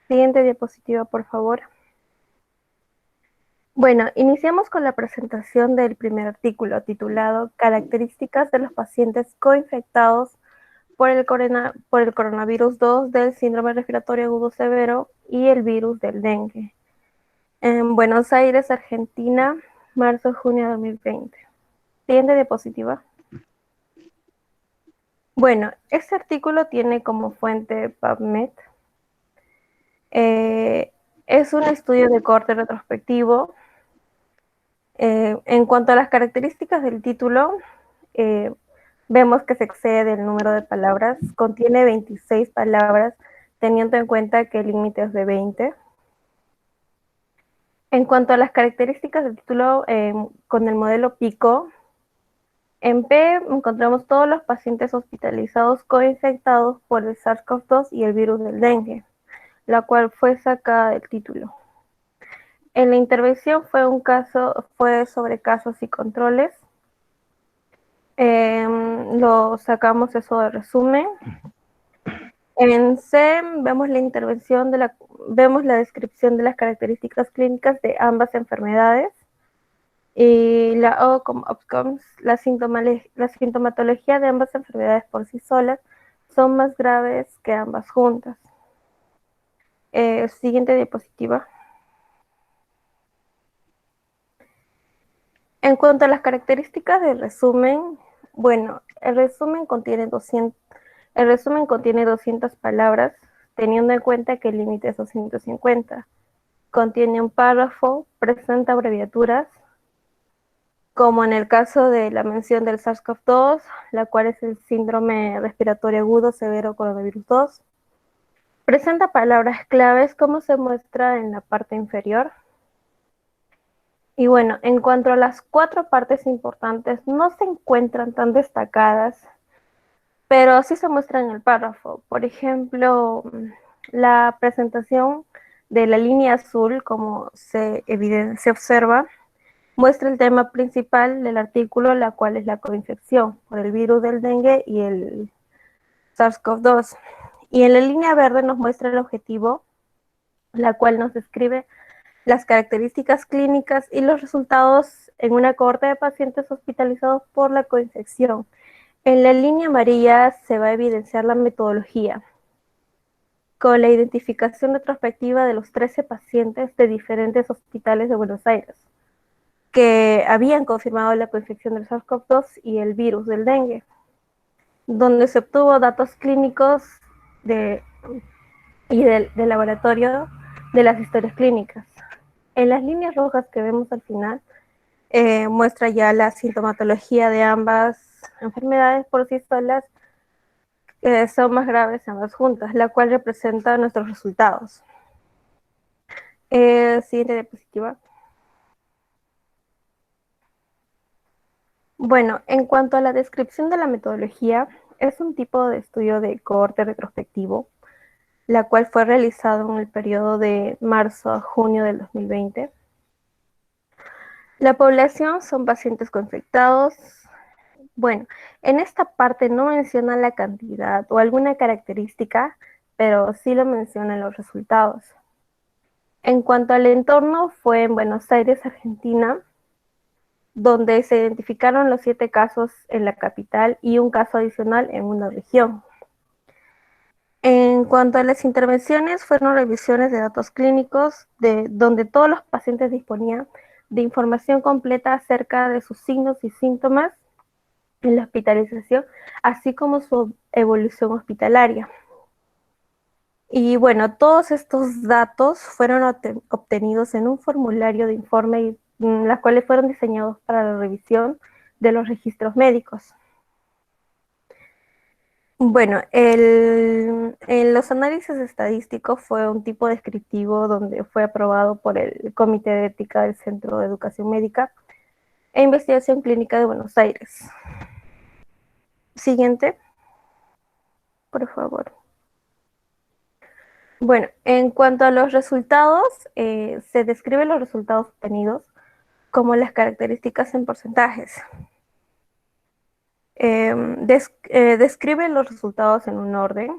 Siguiente diapositiva, por favor. Bueno, iniciamos con la presentación del primer artículo titulado Características de los pacientes coinfectados por el coronavirus 2 del síndrome respiratorio agudo severo y el virus del dengue. En Buenos Aires, Argentina, marzo-junio de 2020. Siguiente diapositiva. Bueno, este artículo tiene como fuente PubMed. Es un estudio de corte retrospectivo. En cuanto a las características del título, vemos que se excede del número de palabras. Contiene 26 palabras, teniendo en cuenta que el límite es de 20. En cuanto a las características del título, con el modelo PICO, en P encontramos todos los pacientes hospitalizados coinfectados por el SARS-CoV-2 y el virus del dengue, la cual fue sacada del título. En la intervención fue sobre casos y controles. Lo sacamos eso de resumen. En C vemos vemos la descripción de las características clínicas de ambas enfermedades. Y la O como outcomes, la sintomatología de ambas enfermedades por sí solas son más graves que ambas juntas. Siguiente diapositiva. En cuanto a las características del resumen, bueno, el resumen contiene 200 palabras, teniendo en cuenta que el límite es 250. Contiene un párrafo, presenta abreviaturas, como en el caso de la mención del SARS-CoV-2, la cual es el síndrome respiratorio agudo severo coronavirus 2. Presenta palabras claves como se muestra en la parte inferior. Y bueno, en cuanto a las 4 partes importantes, no se encuentran tan destacadas, pero sí se muestra en el párrafo. Por ejemplo, la presentación de la línea azul, como se observa, muestra el tema principal del artículo, la cual es la coinfección por el virus del dengue y el SARS-CoV-2. Y en la línea verde nos muestra el objetivo, la cual nos describe las características clínicas y los resultados en una cohorte de pacientes hospitalizados por la coinfección. En la línea amarilla se va a evidenciar la metodología, con la identificación retrospectiva de los 13 pacientes de diferentes hospitales de Buenos Aires, que habían confirmado la coinfección del SARS-CoV-2 y el virus del dengue, donde se obtuvo datos clínicos de laboratorio de las historias clínicas. En las líneas rojas que vemos al final, muestra ya la sintomatología de ambas enfermedades por sí solas, son más graves ambas juntas, la cual representa nuestros resultados. Siguiente diapositiva. Bueno, en cuanto a la descripción de la metodología, es un tipo de estudio de cohorte retrospectivo, la cual fue realizado en el periodo de marzo a junio del 2020. La población son pacientes coinfectados. Bueno, en esta parte no menciona la cantidad o alguna característica, pero sí lo menciona en los resultados. En cuanto al entorno, fue en Buenos Aires, Argentina, donde se identificaron los 7 casos en la capital y un caso adicional en una región. En cuanto a las intervenciones, fueron revisiones de datos clínicos donde todos los pacientes disponían de información completa acerca de sus signos y síntomas en la hospitalización, así como su evolución hospitalaria. Y bueno, todos estos datos fueron obtenidos en un formulario de informe, las cuales fueron diseñados para la revisión de los registros médicos. Bueno, en los análisis estadísticos fue un tipo descriptivo donde fue aprobado por el Comité de Ética del Centro de Educación Médica e Investigación Clínica de Buenos Aires. Siguiente, por favor. Bueno, en cuanto a los resultados, se describen los resultados obtenidos como las características en porcentajes. Describe los resultados en un orden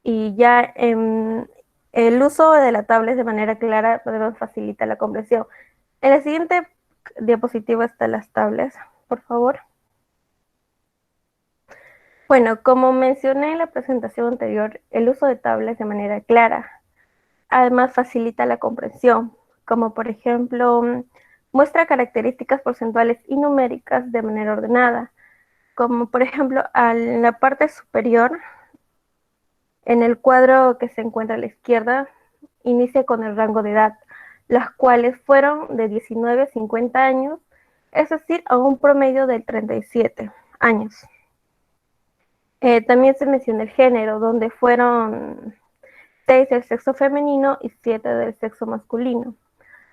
y ya el uso de la tabla de manera clara facilita la comprensión. En la siguiente diapositiva están las tablas, por favor. Bueno, como mencioné en la presentación anterior, el uso de tablas de manera clara además facilita la comprensión, como por ejemplo, muestra características porcentuales y numéricas de manera ordenada, como por ejemplo en la parte superior, en el cuadro que se encuentra a la izquierda, inicia con el rango de edad, las cuales fueron de 19 a 50 años, es decir, a un promedio de 37 años. También se menciona el género, donde fueron 6 del sexo femenino y 7 del sexo masculino.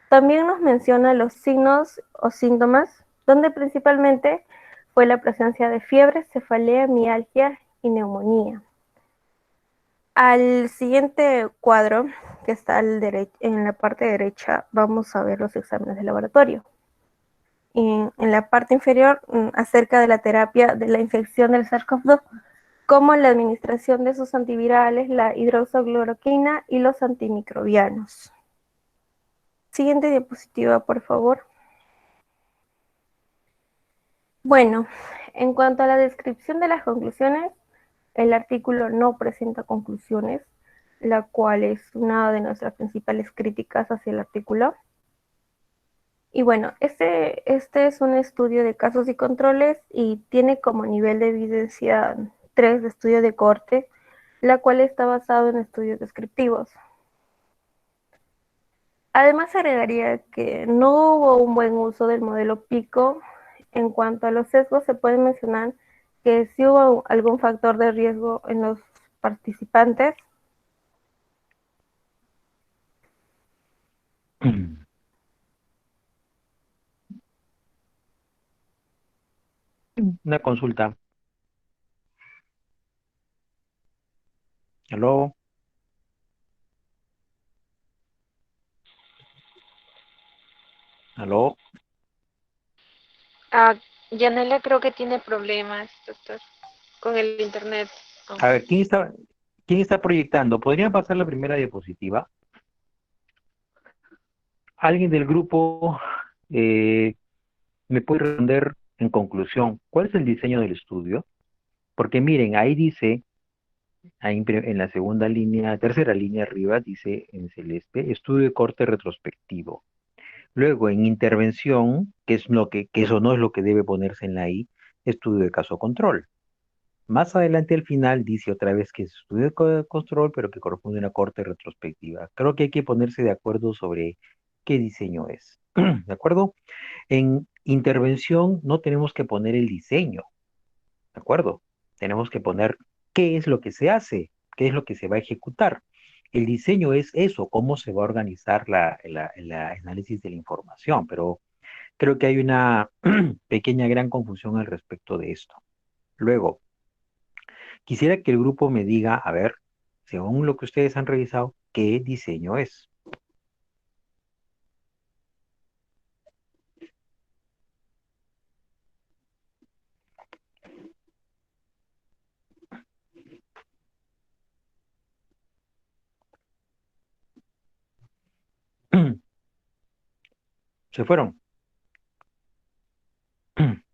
También nos menciona los signos o síntomas, donde principalmente fue la presencia de fiebre, cefalea, mialgia y neumonía. Al siguiente cuadro, que está en la parte derecha, vamos a ver los exámenes de laboratorio. En la parte inferior, acerca de la terapia de la infección del SARS-CoV-2, como la administración de sus antivirales, la hidroxicloroquina y los antimicrobianos. Siguiente diapositiva, por favor. Bueno, en cuanto a la descripción de las conclusiones, el artículo no presenta conclusiones, la cual es una de nuestras principales críticas hacia el artículo. Y bueno, este es un estudio de casos y controles y tiene como nivel de evidencia 3 de estudio de cohorte, la cual está basado en estudios descriptivos. Además, agregaría que no hubo un buen uso del modelo PICO. En cuanto a los sesgos, se puede mencionar que sí hubo algún factor de riesgo en los participantes, Una consulta. ¿Aló? ¿Aló? Ah, Yanela creo que tiene problemas, doctor, con el internet. Oh. A ver, quién está proyectando? ¿Podrían pasar la primera diapositiva? ¿Alguien del grupo me puede responder en conclusión cuál es el diseño del estudio? Porque miren, ahí dice, en la segunda línea, tercera línea arriba, dice en celeste, estudio de corte retrospectivo. Luego, en intervención, que eso no es lo que debe ponerse en la I, estudio de caso control. Más adelante al final dice otra vez que es estudio de control, pero que corresponde a una corte retrospectiva. Creo que hay que ponerse de acuerdo sobre qué diseño es. ¿De acuerdo? En intervención no tenemos que poner el diseño, ¿de acuerdo? Tenemos que poner qué es lo que se hace, qué es lo que se va a ejecutar. El diseño es eso, cómo se va a organizar el análisis de la información, pero creo que hay una pequeña gran confusión al respecto de esto. Luego, quisiera que el grupo me diga, a ver, según lo que ustedes han revisado, qué diseño es. ¿Se fueron?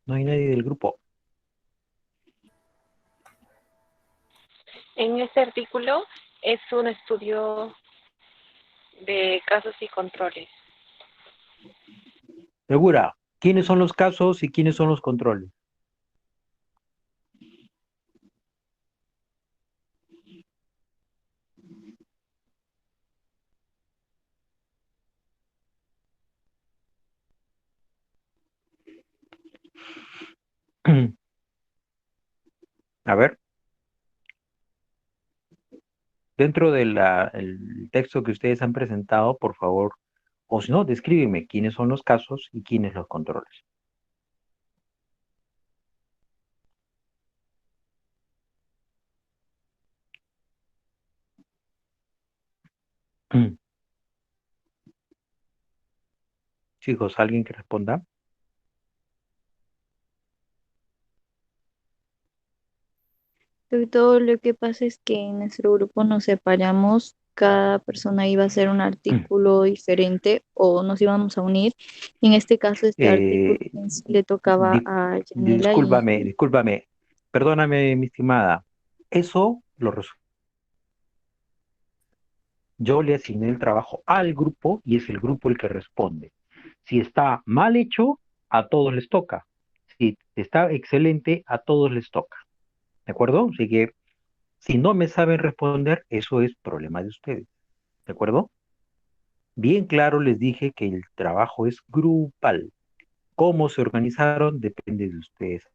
No hay nadie del grupo. En este artículo es un estudio de casos y controles. ¿Segura? ¿Quiénes son los casos y quiénes son los controles? A ver, dentro del texto que ustedes han presentado, por favor, o si no, descríbeme quiénes son los casos y quiénes los controles. Chicos, ¿alguien que responda? Todo lo que pasa es que en nuestro grupo nos separamos, cada persona iba a hacer un artículo diferente o nos íbamos a unir. Y en este caso, este artículo Eh, en sí le tocaba di- a Yanela y discúlpame, perdóname, mi estimada. Eso lo yo le asigné el trabajo al grupo y es el grupo el que responde. Si está mal hecho, a todos les toca. Si está excelente, a todos les toca. ¿De acuerdo? Así que si no me saben responder, eso es problema de ustedes. ¿De acuerdo? Bien claro les dije que el trabajo es grupal. Cómo se organizaron depende de ustedes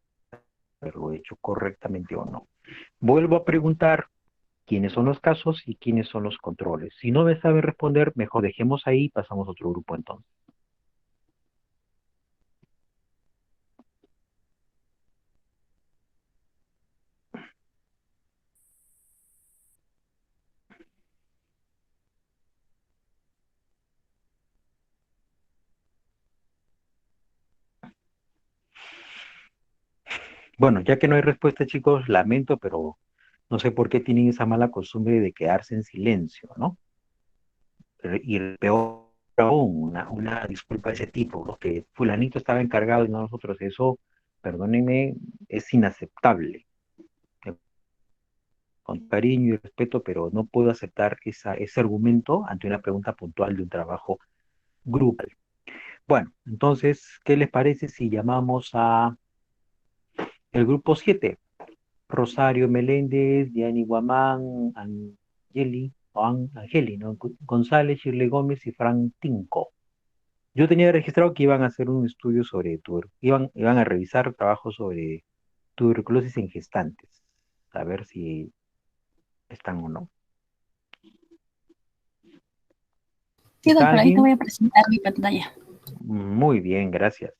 haberlo hecho correctamente o no. Vuelvo a preguntar quiénes son los casos y quiénes son los controles. Si no me saben responder, mejor dejemos ahí y pasamos a otro grupo entonces. Bueno, ya que no hay respuesta, chicos, lamento, pero no sé por qué tienen esa mala costumbre de quedarse en silencio, ¿no? Y peor aún, una disculpa de ese tipo, porque fulanito estaba encargado y no nosotros, eso, perdónenme, es inaceptable. Con cariño y respeto, pero no puedo aceptar ese argumento ante una pregunta puntual de un trabajo grupal. Bueno, entonces, ¿qué les parece si llamamos a el grupo 7? Rosario Meléndez, Diani Guamán, Angeli, ¿no? González, Shirley Gómez y Frank Tinco. Yo tenía registrado que iban a hacer un estudio sobre iban a revisar trabajos sobre tuberculosis en gestantes, a ver si están o no. Sí, ¿Está doctor, ahí te alguien? voy a presentar mi pantalla. Muy bien, gracias.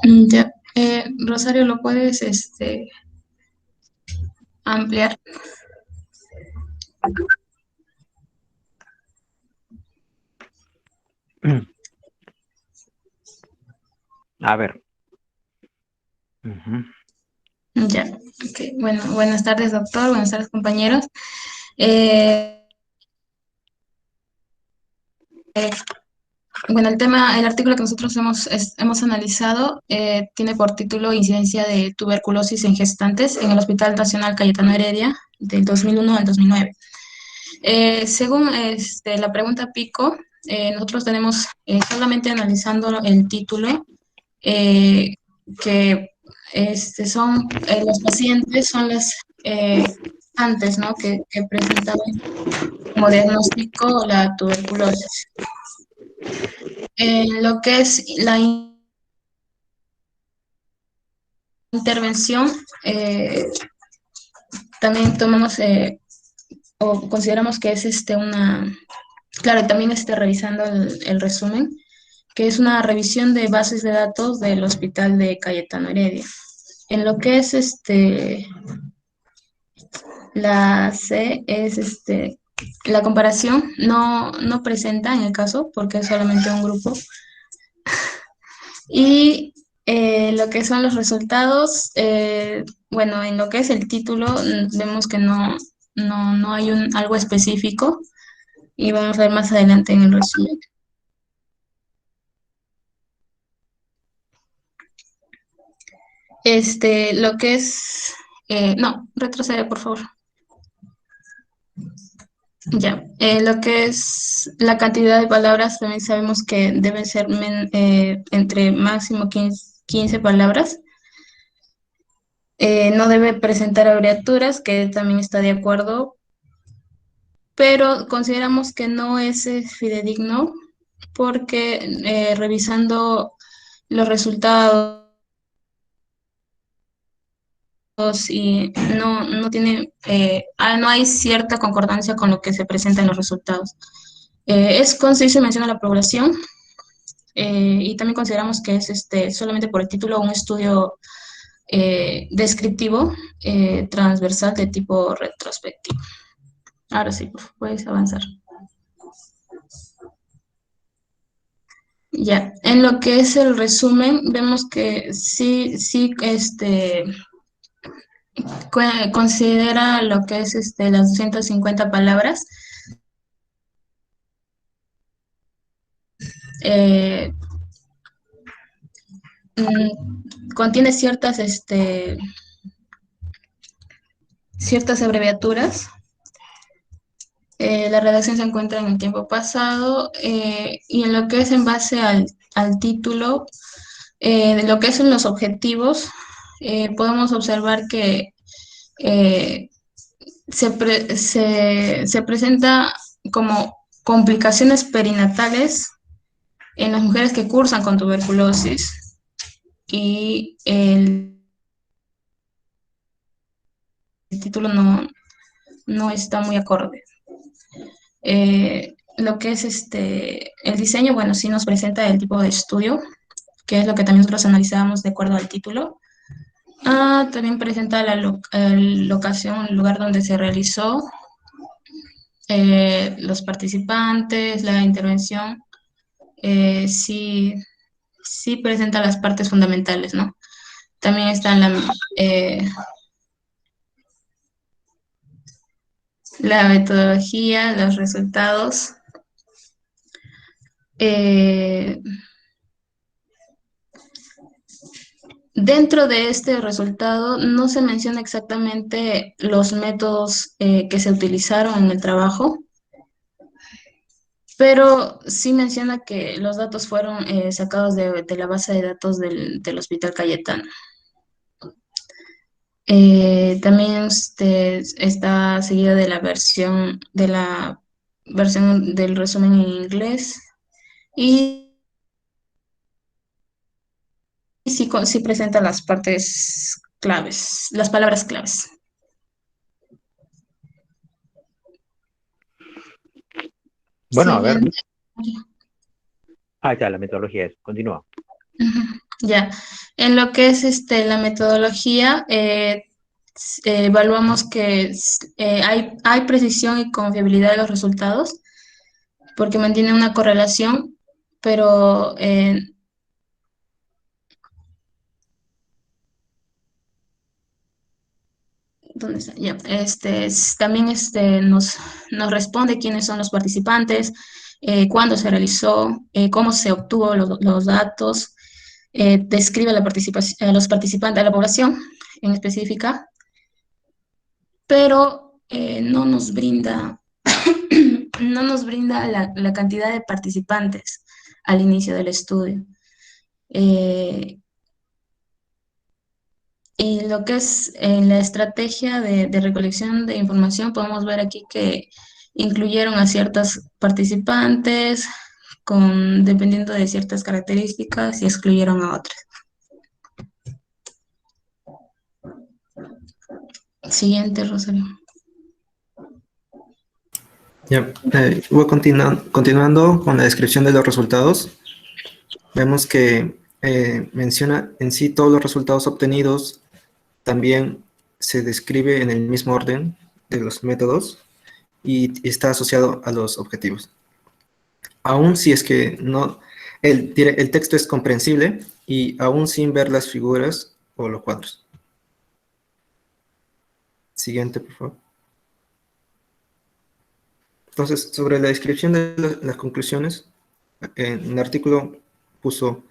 Ya. Rosario, ¿lo puedes ampliar? A ver. Ujú. Ya. Ok. Bueno, buenas tardes, doctor. Buenas tardes, compañeros. Eh, bueno, el artículo que nosotros hemos analizado tiene por título Incidencia de tuberculosis en gestantes en el Hospital Nacional Cayetano Heredia del 2001 al 2009. Según la pregunta Pico, nosotros tenemos solamente analizando el título eh, que son los pacientes, son las gestantes, ¿no? que presentaban como diagnóstico la tuberculosis. En lo que es la intervención, también tomamos o consideramos que es claro, también revisando el resumen, que es una revisión de bases de datos del Hospital de Cayetano Heredia. En lo que es la C es la comparación no presenta en el caso porque es solamente un grupo. Y lo que son los resultados, bueno, en lo que es el título vemos que no hay algo específico y vamos a ver más adelante en el resumen. Lo que es, no, retrocede por favor. Ya, lo que es la cantidad de palabras, también sabemos que deben ser entre máximo 15 palabras. No debe presentar abreviaturas, que también está de acuerdo, pero consideramos que no es fidedigno porque revisando los resultados y no tiene, no hay cierta concordancia con lo que se presenta en los resultados. Es conciso y menciona la población, y también consideramos que es solamente por el título un estudio descriptivo transversal de tipo retrospectivo. Ahora sí, puedes avanzar. Ya, en lo que es el resumen, vemos que sí, considera lo que es las 250 palabras. Eh, Contiene ciertas abreviaturas. La redacción se encuentra en el tiempo pasado y en lo que es en base al título, de lo que son los objetivos, podemos observar que se presenta como complicaciones perinatales en las mujeres que cursan con tuberculosis y el título no está muy acorde. Lo que es el diseño, bueno, sí nos presenta el tipo de estudio, que es lo que también nosotros analizábamos de acuerdo al título. También presenta la locación, el lugar donde se realizó, los participantes, la intervención. Sí, sí presenta las partes fundamentales, ¿no? También están la metodología, los resultados. Dentro de este resultado no se menciona exactamente los métodos que se utilizaron en el trabajo. pero sí menciona que los datos fueron sacados de la base de datos del Hospital Cayetano. También está seguida de la versión del resumen en inglés y sí, sí presenta las partes claves, las palabras claves. Bueno, a ver. Siguiente. Ah, ya, la metodología es. Continúa. Ujú, ya. En lo que es la metodología, evaluamos que hay precisión y confiabilidad de los resultados, porque mantiene una correlación, pero ¿dónde está? Ya, también nos responde quiénes son los participantes, cuándo se realizó, cómo se obtuvo los datos, describe la participación, a los participantes, a la población en específica, pero no nos brinda, no nos brinda la cantidad de participantes al inicio del estudio. Y lo que es la estrategia de recolección de información, podemos ver aquí que incluyeron a ciertas participantes dependiendo de ciertas características y excluyeron a otras. Siguiente, Rosario. Ya, voy continuando con la descripción de los resultados. Vemos que menciona en sí todos los resultados obtenidos. También se describe en el mismo orden de los métodos y está asociado a los objetivos. Aún si es que no, el texto es comprensible y aún sin ver las figuras o los cuadros. Siguiente, por favor. Entonces, sobre la descripción de las conclusiones, en el artículo puso,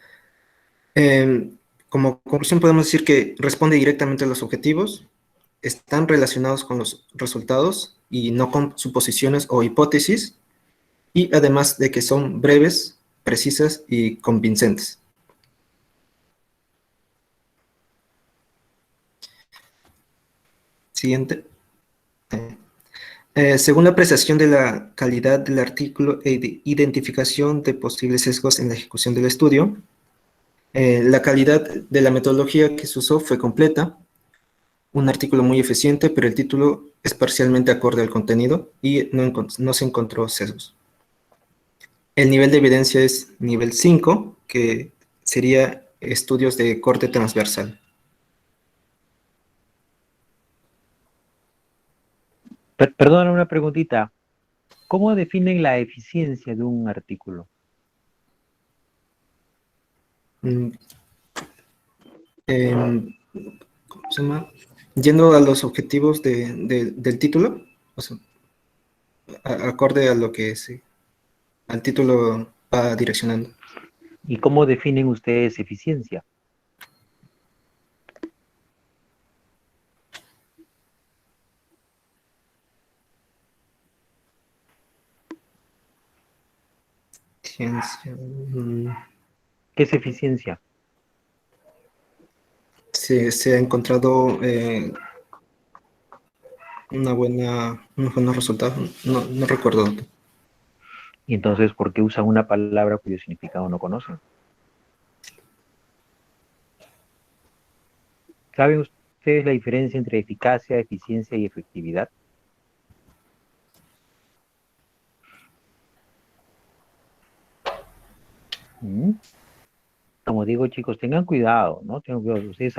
como conclusión podemos decir que responde directamente a los objetivos, están relacionados con los resultados y no con suposiciones o hipótesis, y además de que son breves, precisas y convincentes. Siguiente. Según la apreciación de la calidad del artículo e de identificación de posibles sesgos en la ejecución del estudio, la calidad de la metodología que se usó fue completa, un artículo muy eficiente, pero el título es parcialmente acorde al contenido y no se encontró sesgos. El nivel de evidencia es nivel 5, que sería estudios de corte transversal. Perdona una preguntita. ¿Cómo definen la eficiencia de un artículo? ¿Cómo se llama? Yendo a los objetivos del título, o sea, acorde a lo que al título va direccionando. ¿Y cómo definen ustedes eficiencia? Ciencia. ¿Qué es eficiencia? Se ha encontrado unos buenos resultados. No recuerdo. Y entonces, ¿por qué usan una palabra cuyo significado no conocen? ¿Saben ustedes la diferencia entre eficacia, eficiencia y efectividad? Como digo, chicos, tengan cuidado, ¿no? Tengan cuidado. Ustedes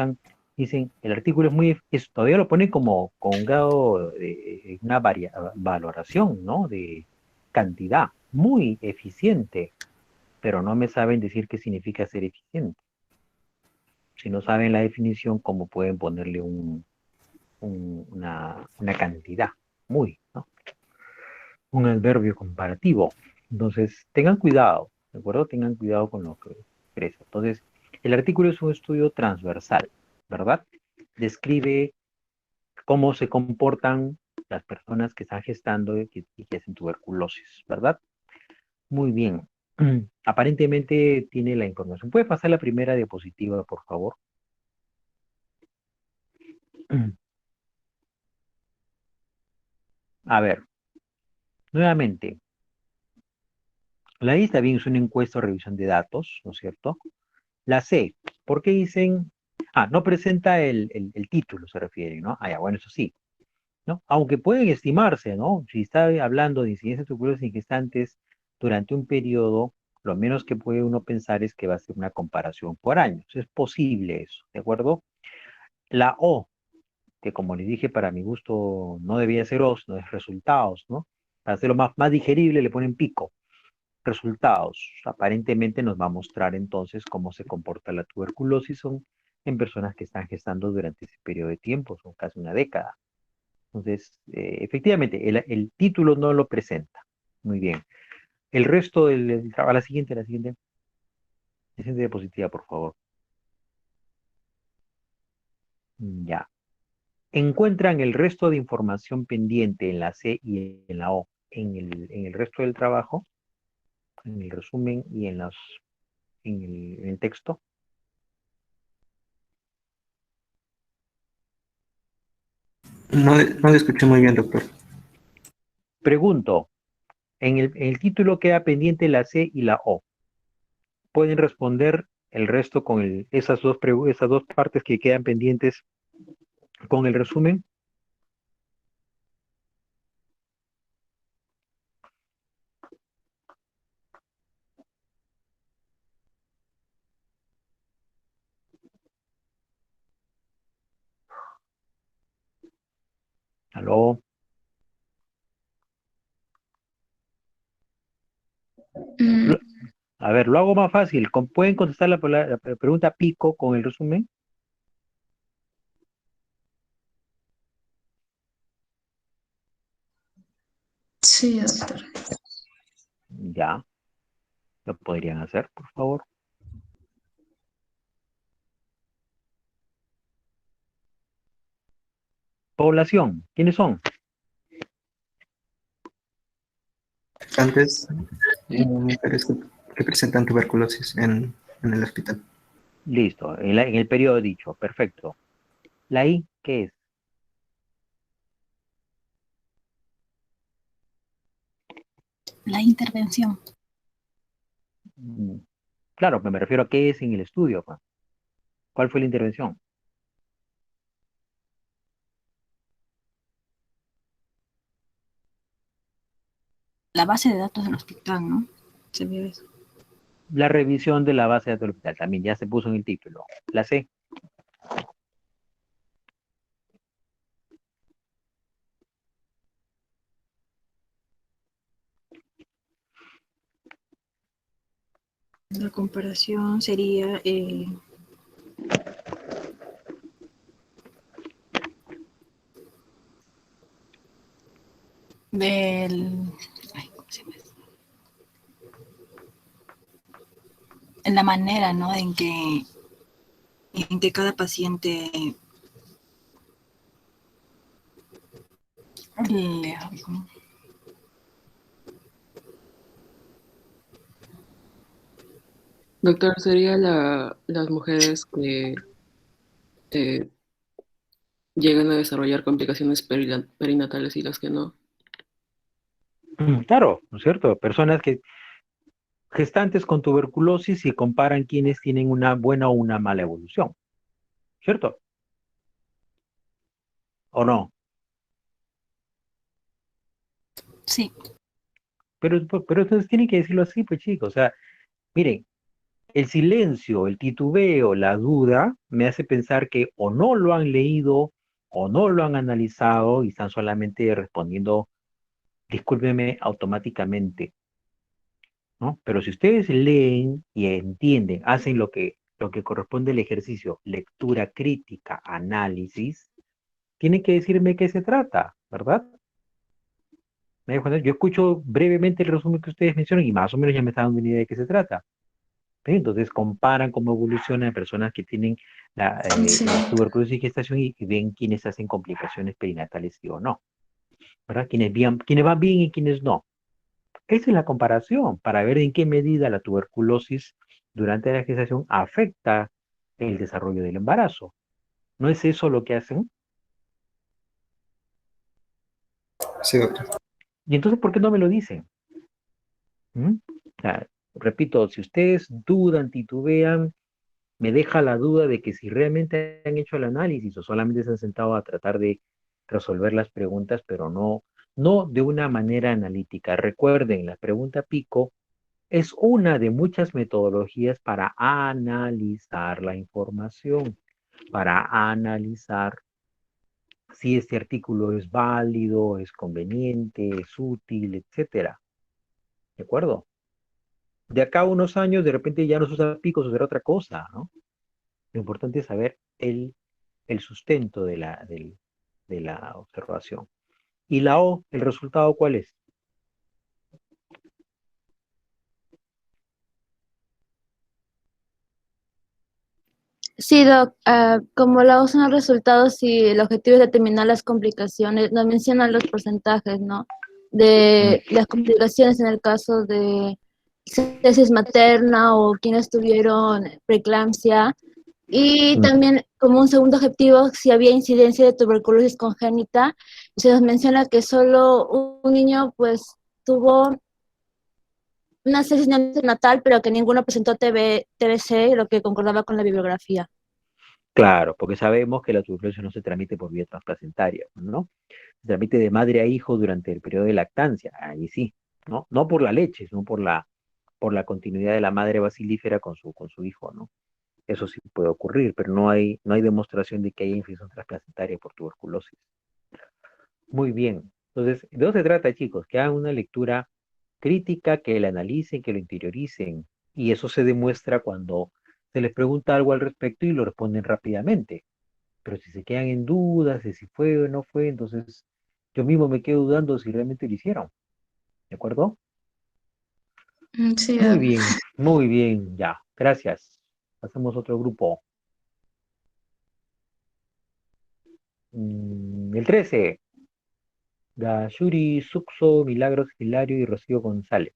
dicen, el artículo es muy, todavía lo ponen como con un grado de una valoración, ¿no? De cantidad, muy eficiente, pero no me saben decir qué significa ser eficiente. Si no saben la definición, ¿cómo pueden ponerle una cantidad? Muy, ¿no? Un adverbio comparativo. Entonces, tengan cuidado, ¿de acuerdo? Tengan cuidado con lo que expresa. Entonces, el artículo es un estudio transversal, ¿verdad? Describe cómo se comportan las personas que están gestando y que hacen tuberculosis, ¿verdad? Muy bien. Aparentemente tiene la información. ¿Puedes pasar la primera diapositiva, por favor? A ver, nuevamente, la I está bien, es una encuesta o revisión de datos, ¿no es cierto? La C, ¿por qué dicen? Ah, no presenta el título, se refiere, ¿no? Ah, ya, bueno, eso sí, ¿no? Aunque pueden estimarse, ¿no? Si está hablando de incidencias tuberculosas ingestantes durante un periodo, lo menos que puede uno pensar es que va a ser una comparación por años. Es posible eso, ¿de acuerdo? La O, que como les dije, para mi gusto no debía ser O, no es resultados, ¿no? Para hacerlo más digerible le ponen pico. Resultados. Aparentemente nos va a mostrar entonces cómo se comporta la tuberculosis en personas que están gestando durante ese periodo de tiempo, son casi una década. Entonces, efectivamente, el título no lo presenta. Muy bien. El resto a la siguiente, la siguiente diapositiva, por favor. Ya. Encuentran el resto de información pendiente en la C y en la O, en el resto del trabajo, en el resumen y en el texto. No le escuché muy bien, doctor. Pregunto, en el título queda pendiente la C y la O. Pueden responder el resto con esas dos partes que quedan pendientes con el resumen. ¿Aló? Mm, A ver, lo hago más fácil. ¿Pueden contestar la pregunta pico con el resumen? sí, doctor. Ya, lo podrían hacer, por favor. Población, ¿quiénes son? Antes, mujeres que presentan tuberculosis en el hospital. Listo, en el periodo dicho, perfecto. ¿La I qué es? La intervención. Mm, Claro, me refiero a qué es en el estudio, pues. ¿Cuál fue la intervención? La base de datos del hospital, ¿no? Se vio eso. La revisión de la base de datos del hospital, también ya se puso en el título. ¿La C? La comparación sería del... ay, ¿cómo se llama esto? En la manera, ¿no? En que cada paciente le... ¿cómo? Doctor, sería las mujeres que eh, llegan a desarrollar complicaciones perinatales y las que no. Claro, ¿no es cierto? Personas gestantes con tuberculosis y comparan quienes tienen una buena o una mala evolución, ¿cierto? ¿O no? Sí. Pero entonces tienen que decirlo así, pues chicos, o sea, miren, el silencio, el titubeo, la duda me hace pensar que o no lo han leído o no lo han analizado y están solamente respondiendo, discúlpeme, automáticamente, ¿no? Pero si ustedes leen y entienden, hacen lo que corresponde al ejercicio, lectura crítica, análisis, tienen que decirme qué se trata, ¿verdad? ¿Me dejo entender? Yo escucho brevemente el resumen que ustedes mencionan y más o menos ya me está dando una idea de qué se trata. ¿Sí? Entonces comparan cómo evolucionan personas que tienen Sí. la tuberculosis y gestación y ven quiénes hacen complicaciones perinatales sí o no, ¿verdad? Quiénes van bien y quiénes no. Esa es la comparación para ver en qué medida la tuberculosis durante la gestación afecta el desarrollo del embarazo. ¿No es eso lo que hacen? Sí, doctor. Y entonces, ¿por qué no me lo dicen? ¿Mm? O sea, repito, si ustedes dudan, titubean, me deja la duda de que si realmente han hecho el análisis o solamente se han sentado a tratar de resolver las preguntas, pero no de una manera analítica. Recuerden, la pregunta pico es una de muchas metodologías para analizar la información, para analizar si este artículo es válido, es conveniente, es útil, etcétera. ¿De acuerdo? De acá a unos años, de repente ya no se usa pico, se será otra cosa, ¿no? Lo importante es saber el sustento de la observación. Y la O, ¿el resultado cuál es? Sí, Doc, como la usan los resultados y el objetivo es determinar las complicaciones, nos mencionan los porcentajes, ¿no? De las complicaciones en el caso de tesis materna o quienes tuvieron preeclampsia. Y también como un segundo objetivo, si había incidencia de tuberculosis congénita, se nos menciona que solo un niño pues tuvo una sepsis neonatal, pero que ninguno presentó TBC, lo que concordaba con la bibliografía. Claro, porque sabemos que la tuberculosis no se transmite por vía transplacentaria, ¿no? Se transmite de madre a hijo durante el periodo de lactancia, ahí sí, ¿no? No por la leche, sino por la continuidad de la madre basilífera con su hijo, ¿no? Eso sí puede ocurrir, pero no hay demostración de que haya infección transplacentaria por tuberculosis. Muy bien. Entonces, ¿de eso se trata, chicos? Que hagan una lectura crítica, que la analicen, que lo interioricen. Y eso se demuestra cuando se les pregunta algo al respecto y lo responden rápidamente. Pero si se quedan en dudas de si fue o no fue, entonces yo mismo me quedo dudando si realmente lo hicieron. ¿De acuerdo? Sí, Muy bien, ya. Gracias. Pasamos a otro grupo. El 13. Yuri, Suxo, Milagros, Hilario y Rocío González.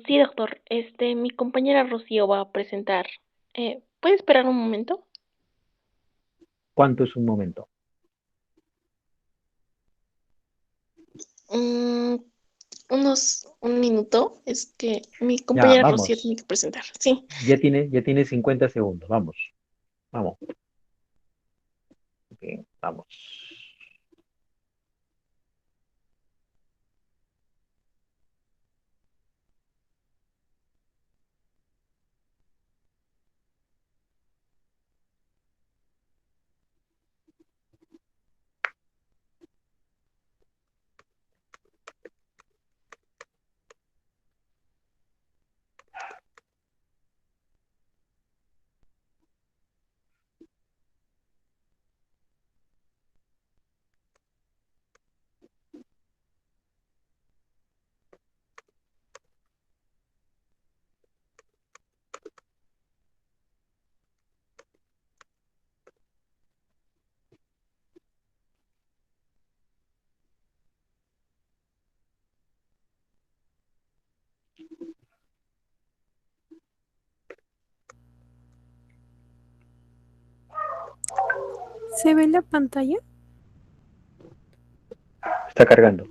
Sí, doctor. Mi compañera Rocío va a presentar. ¿Puede esperar un momento? ¿Cuánto es un momento? Mm, un minuto. Es que mi Ya, compañera Rocío vamos. tiene que presentar. Sí. Ya tiene 50 segundos. Vamos. Vamos. Bien, vamos. ¿Se ve la pantalla? Está cargando.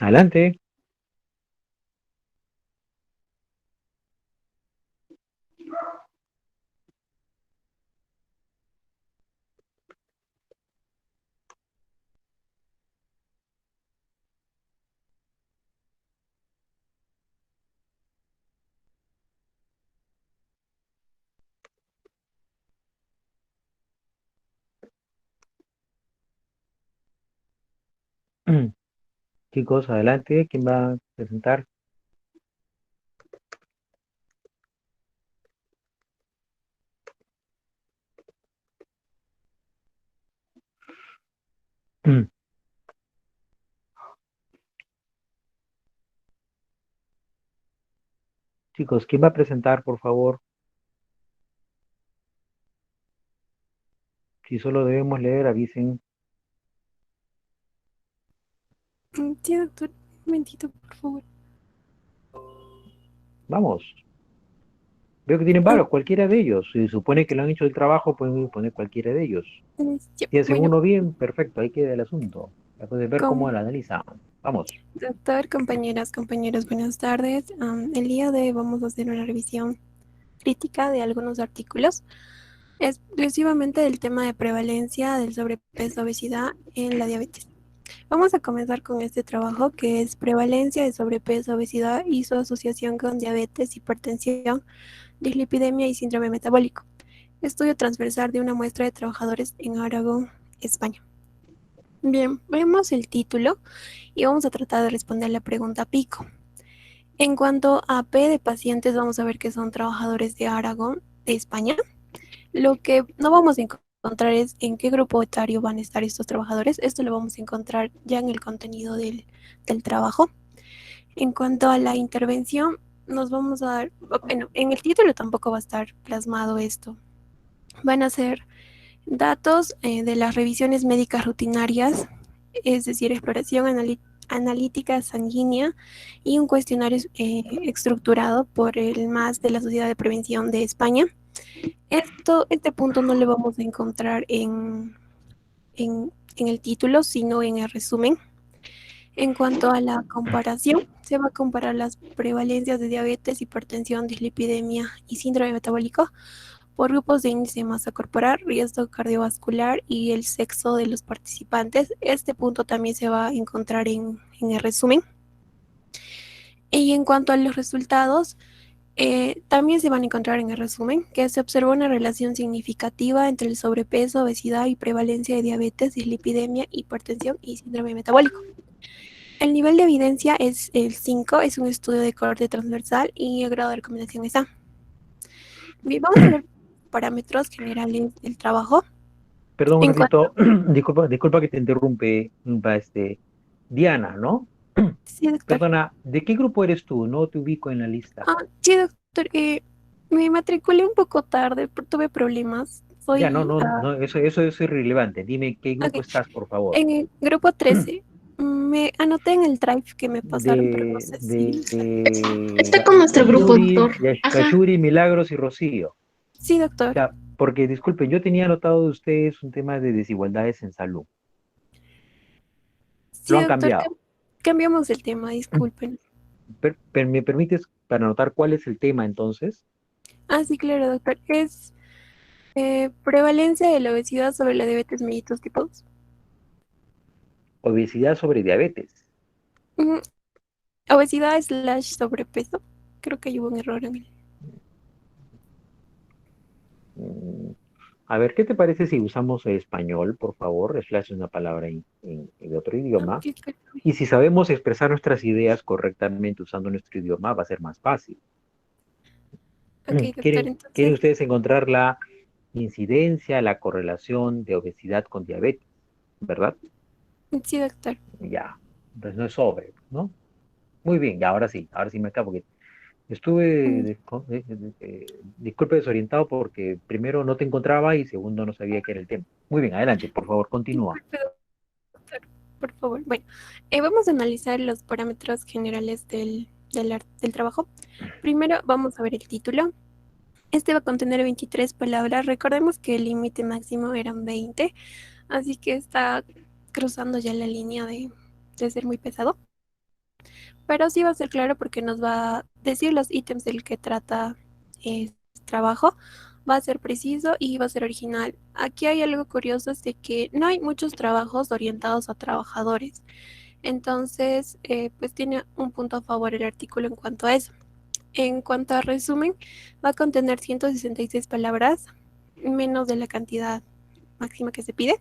Adelante. Chicos, adelante. ¿Quién va a presentar? Chicos, ¿quién va a presentar, por favor? Si solo debemos leer, avisen. Sí, doctor, un momentito, por favor. Vamos. Veo que tienen varios, cualquiera de ellos. Si supone que lo han hecho el trabajo, pueden poner cualquiera de ellos. Ya, Si hacen bueno, uno bien, perfecto, ahí queda el asunto. Ya puedes ver cómo con, lo analizan. Vamos. doctor, compañeras, compañeros, buenas tardes. El día de hoy vamos a hacer una revisión crítica de algunos artículos, exclusivamente del tema de prevalencia del sobrepeso, obesidad en la diabetes. Vamos a comenzar con este trabajo que es prevalencia de sobrepeso, obesidad y su asociación con diabetes, hipertensión, dislipidemia y síndrome metabólico. Estudio transversal de una muestra de trabajadores en Aragón, España. Bien, vemos el título y vamos a tratar de responder la pregunta pico. En cuanto a P de pacientes, vamos a ver que son trabajadores de Aragón, de España. Lo que no vamos a encontrar es en qué grupo etario van a estar estos trabajadores. Esto lo vamos a encontrar ya en el contenido del trabajo. En cuanto a la intervención, nos vamos a dar, bueno, en el título tampoco va a estar plasmado esto. Van a ser datos de las revisiones médicas rutinarias, es decir, exploración analítica sanguínea y un cuestionario estructurado por el MAS de la Sociedad de Prevención de España. Este punto no lo vamos a encontrar en el título, sino en el resumen. En cuanto a la comparación, se va a comparar las prevalencias de diabetes, hipertensión, dislipidemia y síndrome metabólico por grupos de índice de masa corporal, riesgo cardiovascular y el sexo de los participantes. Este punto también se va a encontrar en el resumen. Y en cuanto a los resultados, también se van a encontrar en el resumen que se observó una relación significativa entre el sobrepeso, obesidad y prevalencia de diabetes, dislipidemia, hipertensión y síndrome metabólico. El nivel de evidencia es el 5, es un estudio de corte transversal y el grado de recomendación es A. Bien, vamos a ver parámetros generales del trabajo. Perdón un En cuanto, ratito. Disculpa que te interrumpe, Diana, ¿no? sí, doctor. Perdona, ¿de qué grupo eres tú? No te ubico en la lista. Sí, doctor, me matriculé un poco tarde, tuve problemas. Ya, no, Soy, eso es irrelevante. Dime qué grupo ok, estás, por favor. en el grupo 13. Me anoté en el drive que me pasaron, pero no sé si... Está con nuestro grupo, doctor. Ajá. Kashuri, Milagros y Rocío. Sí, doctor. Ya, porque disculpen, yo tenía anotado de ustedes un tema de desigualdades en salud. Sí, Lo han doctor, cambiado. cambiamos el tema, disculpen. ¿Me permites para anotar cuál es el tema entonces? Sí, claro, doctor. Es prevalencia de la obesidad sobre la diabetes mellitus tipo 2. Obesidad sobre diabetes. Obesidad / sobrepeso. Creo que hubo un error en el... A ver, ¿qué te parece si usamos español, por favor? Slash es una palabra de otro idioma. Y si sabemos expresar nuestras ideas correctamente usando nuestro idioma, va a ser más fácil. Ok, doctor, ¿Quieren entonces... ustedes encontrar la incidencia, la correlación de obesidad con diabetes, verdad? Sí, doctor. Ya, entonces no es sobre, ¿no? Muy bien, ya ahora sí me acabo, porque estuve, disculpe, desorientado porque primero no te encontraba y segundo no sabía qué era el tema. Muy bien, adelante, por favor, continúa. Disculpe, doctor, por favor. Bueno, vamos a analizar los parámetros generales del trabajo. Primero vamos a ver el título. Este va a contener 23 palabras. Recordemos que el límite máximo eran 20, así que está cruzando ya la línea de ser muy pesado. pero sí va a ser claro porque nos va a decir los ítems del que trata el trabajo, va a ser preciso y va a ser original. Aquí hay algo curioso, es de que no hay muchos trabajos orientados a trabajadores, entonces pues tiene un punto a favor el artículo en cuanto a eso. En cuanto a resumen, va a contener 166 palabras, menos de la cantidad máxima que se pide.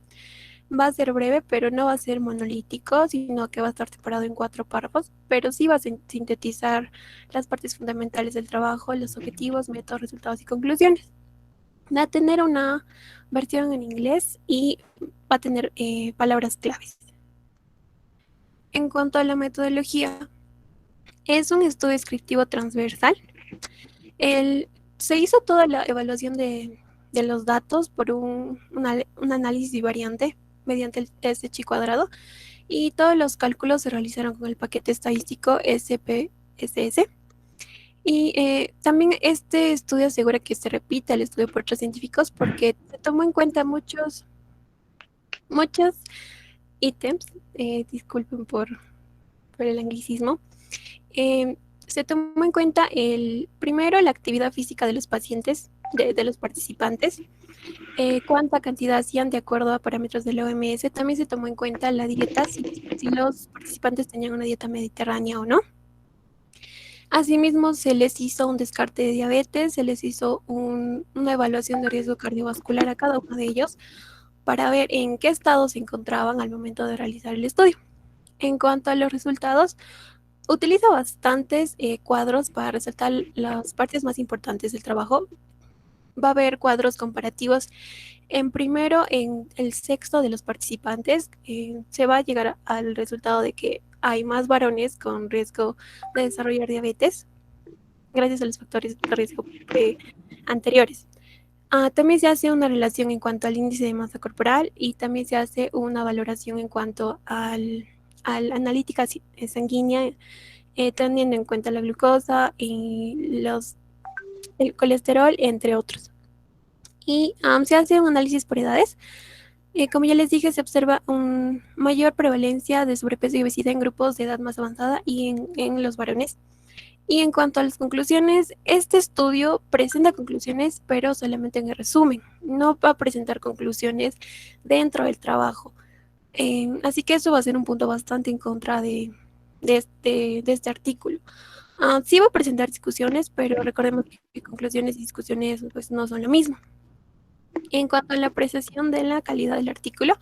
Va a ser breve, pero no va a ser monolítico, sino que va a estar separado en 4 párrafos, pero sí va a sintetizar las partes fundamentales del trabajo, los objetivos, métodos, resultados y conclusiones. Va a tener una versión en inglés y va a tener palabras claves. En cuanto a la metodología, es un estudio descriptivo transversal. Se hizo toda la evaluación de los datos por un análisis bivariante mediante el test de chi cuadrado, y todos los cálculos se realizaron con el paquete estadístico SPSS. Y también este estudio asegura que se repite el estudio por otros científicos porque se tomó en cuenta muchos ítems, disculpen por el anglicismo. Se tomó en cuenta primero la actividad física de los pacientes, de los participantes, cuánta cantidad hacían de acuerdo a parámetros de la OMS. También se tomó en cuenta la dieta, si los participantes tenían una dieta mediterránea o no. Asimismo, se les hizo un descarte de diabetes, se les hizo una evaluación de riesgo cardiovascular a cada uno de ellos para ver en qué estado se encontraban al momento de realizar el estudio. En cuanto a los resultados, utiliza bastantes cuadros para resaltar las partes más importantes del trabajo. Va a haber cuadros comparativos. Primero, en el sexo de los participantes, se va a llegar al resultado de que hay más varones con riesgo de desarrollar diabetes gracias a los factores de riesgo anteriores. También se hace una relación en cuanto al índice de masa corporal y también se hace una valoración en cuanto a la analítica sanguínea, teniendo en cuenta la glucosa y el colesterol, entre otros. Y se hace un análisis por edades. Como ya les dije, se observa una mayor prevalencia de sobrepeso y obesidad en grupos de edad más avanzada y en los varones. Y en cuanto a las conclusiones, este estudio presenta conclusiones, pero solamente en el resumen. No va a presentar conclusiones dentro del trabajo. Así que eso va a ser un punto bastante en contra de este artículo. Sí va a presentar discusiones, pero recordemos que conclusiones y discusiones pues, no son lo mismo. En cuanto a la apreciación de la calidad del artículo,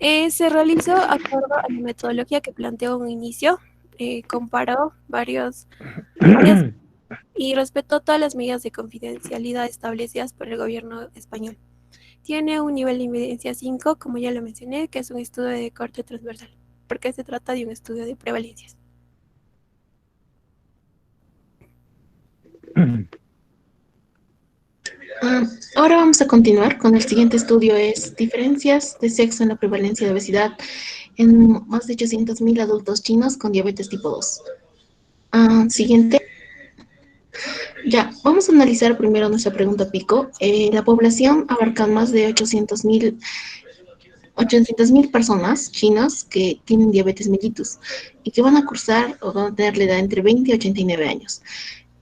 se realizó de acuerdo a la metodología que planteó un inicio, comparó varias y respetó todas las medidas de confidencialidad establecidas por el gobierno español. Tiene un nivel de evidencia 5, como ya lo mencioné, que es un estudio de corte transversal, porque se trata de un estudio de prevalencias. Ahora vamos a continuar con el siguiente estudio, es diferencias de sexo en la prevalencia de obesidad en más de 800,000 adultos chinos con diabetes tipo 2. Siguiente. Ya, vamos a analizar primero nuestra pregunta pico. La población abarca más de 800,000 personas chinas que tienen diabetes mellitus y que van a cursar o van a tener la edad entre 20 y 89 años.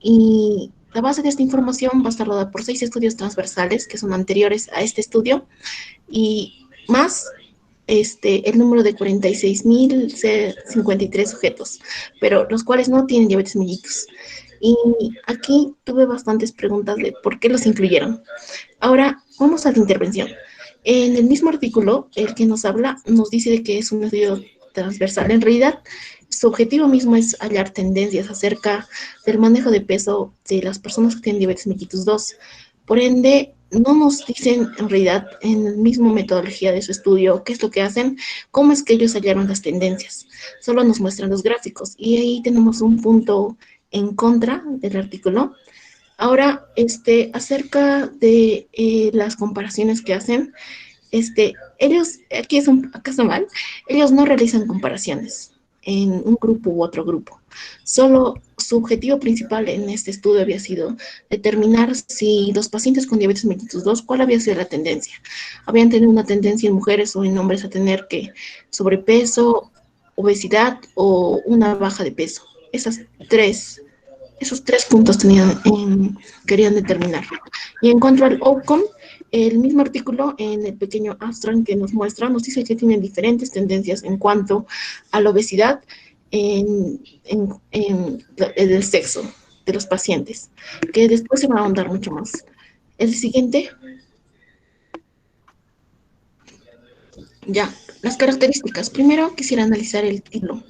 Y la base de esta información va a estar dada por 6 estudios transversales que son anteriores a este estudio y más el número de 46,053 sujetos, pero los cuales no tienen diabetes mellitus. Y aquí tuve bastantes preguntas de por qué los incluyeron. Ahora, vamos a la intervención. En el mismo artículo, el que nos habla nos dice de que es un estudio transversal. En realidad, su objetivo mismo es hallar tendencias acerca del manejo de peso de las personas que tienen diabetes mellitus 2. Por ende, no nos dicen en realidad en la misma metodología de su estudio qué es lo que hacen, cómo es que ellos hallaron las tendencias. Solo nos muestran los gráficos y ahí tenemos un punto en contra del artículo. Ahora, acerca de las comparaciones que hacen, ellos, aquí es un acaso mal, ellos no realizan comparaciones en un grupo u otro grupo. Solo su objetivo principal en este estudio había sido determinar si los pacientes con diabetes mellitus 2, cuál había sido la tendencia. Habían tenido una tendencia en mujeres o en hombres a tener sobrepeso, obesidad o una baja de peso. esos tres puntos querían determinar. Y en cuanto al outcome, el mismo artículo en el pequeño abstract que nos muestra, nos dice que tienen diferentes tendencias en cuanto a la obesidad en el sexo de los pacientes, que después se va a ahondar mucho más. El siguiente. Ya, las características. Primero quisiera analizar el título.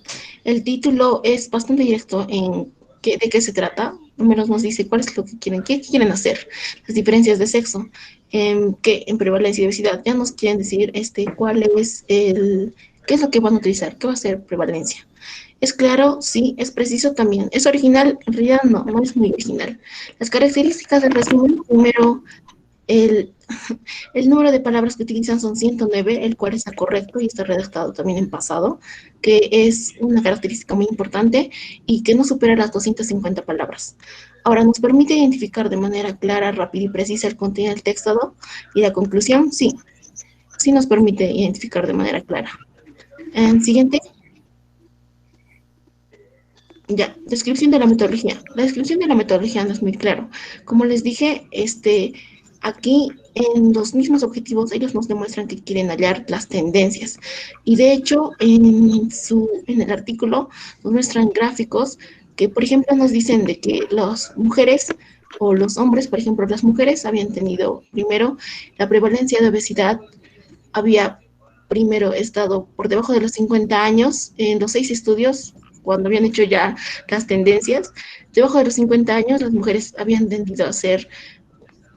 El título es bastante directo en de qué se trata. Primero nos dice cuál es lo que quieren, qué quieren hacer, las diferencias de sexo, en prevalencia y obesidad. Ya nos quieren decir cuál es qué es lo que van a utilizar, qué va a ser prevalencia. ¿Es claro? Sí. ¿Es preciso? También. ¿Es original? En realidad no es muy original. Las características del resumen, primero, el número de palabras que utilizan son 109, el cual está correcto y está redactado también en pasado, que es una característica muy importante y que no supera las 250 palabras. Ahora, ¿nos permite identificar de manera clara, rápida y precisa el contenido del texto y la conclusión? Sí. Sí nos permite identificar de manera clara. Siguiente. Ya, descripción de la metodología. La descripción de la metodología no es muy claro. Como les dije, aquí en los mismos objetivos ellos nos demuestran que quieren hallar las tendencias. Y de hecho, en el artículo nos muestran gráficos que, por ejemplo, nos dicen de que las mujeres o los hombres, por ejemplo, las mujeres habían tenido primero la prevalencia de obesidad, había primero estado por debajo de los 50 años en los 6 estudios, cuando habían hecho ya las tendencias. Debajo de los 50 años las mujeres habían tendido a ser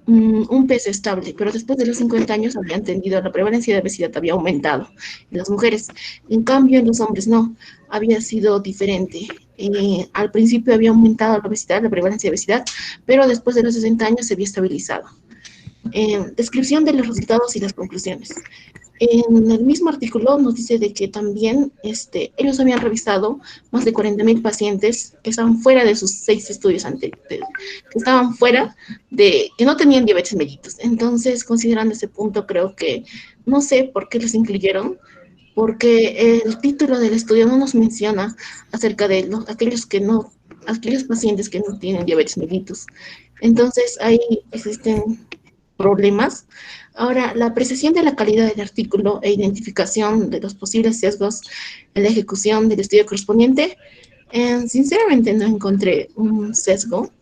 un peso estable, pero después de los 50 años habían tendido, la prevalencia de obesidad había aumentado en las mujeres. En cambio, en los hombres no, había sido diferente. Al principio había aumentado la obesidad, la prevalencia de obesidad, pero después de los 60 años se había estabilizado. Descripción de los resultados y las conclusiones. En el mismo artículo nos dice de que también ellos habían revisado más de 40,000 pacientes que estaban fuera de sus 6 estudios anteriores, que estaban fuera que no tenían diabetes mellitus. Entonces, considerando ese punto, creo que no sé por qué los incluyeron, porque el título del estudio no nos menciona acerca de aquellos pacientes que no tienen diabetes mellitus. Entonces, ahí existen problemas. Ahora, la apreciación de la calidad del artículo e identificación de los posibles sesgos en la ejecución del estudio correspondiente, sinceramente no encontré un sesgo,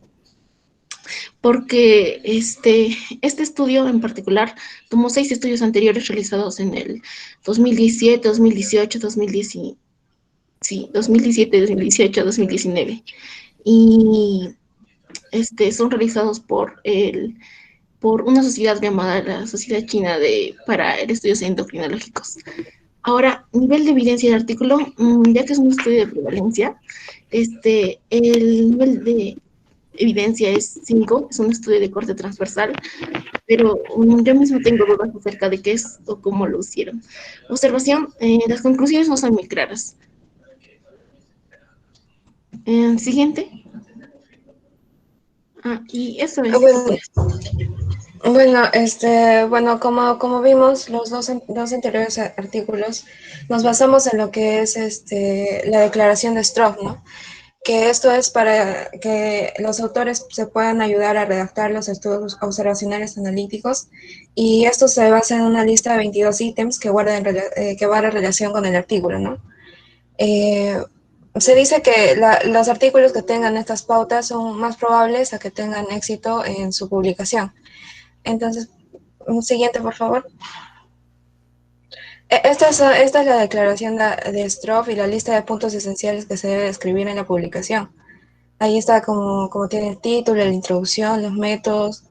porque este estudio en particular tomó 6 estudios anteriores realizados en el 2017, 2018, 2017, 2018, 2019, y son realizados por una sociedad llamada la Sociedad China para Estudios Endocrinológicos. Ahora, nivel de evidencia del artículo, ya que es un estudio de prevalencia, el nivel de evidencia es 5, es un estudio de corte transversal, pero yo mismo tengo dudas acerca de qué es o cómo lo hicieron. Observación, las conclusiones no son muy claras. Siguiente. Y eso es. Bueno, como vimos, los dos anteriores artículos, nos basamos en lo que es la declaración de Stroff, ¿no? Que esto es para que los autores se puedan ayudar a redactar los estudios observacionales analíticos, y esto se basa en una lista de 22 ítems que guardan relación con el artículo, ¿no? Se dice que los artículos que tengan estas pautas son más probables a que tengan éxito en su publicación. Entonces, siguiente, por favor. Esta es la declaración de Stroff y la lista de puntos esenciales que se debe escribir en la publicación. Ahí está como tiene el título, la introducción, los métodos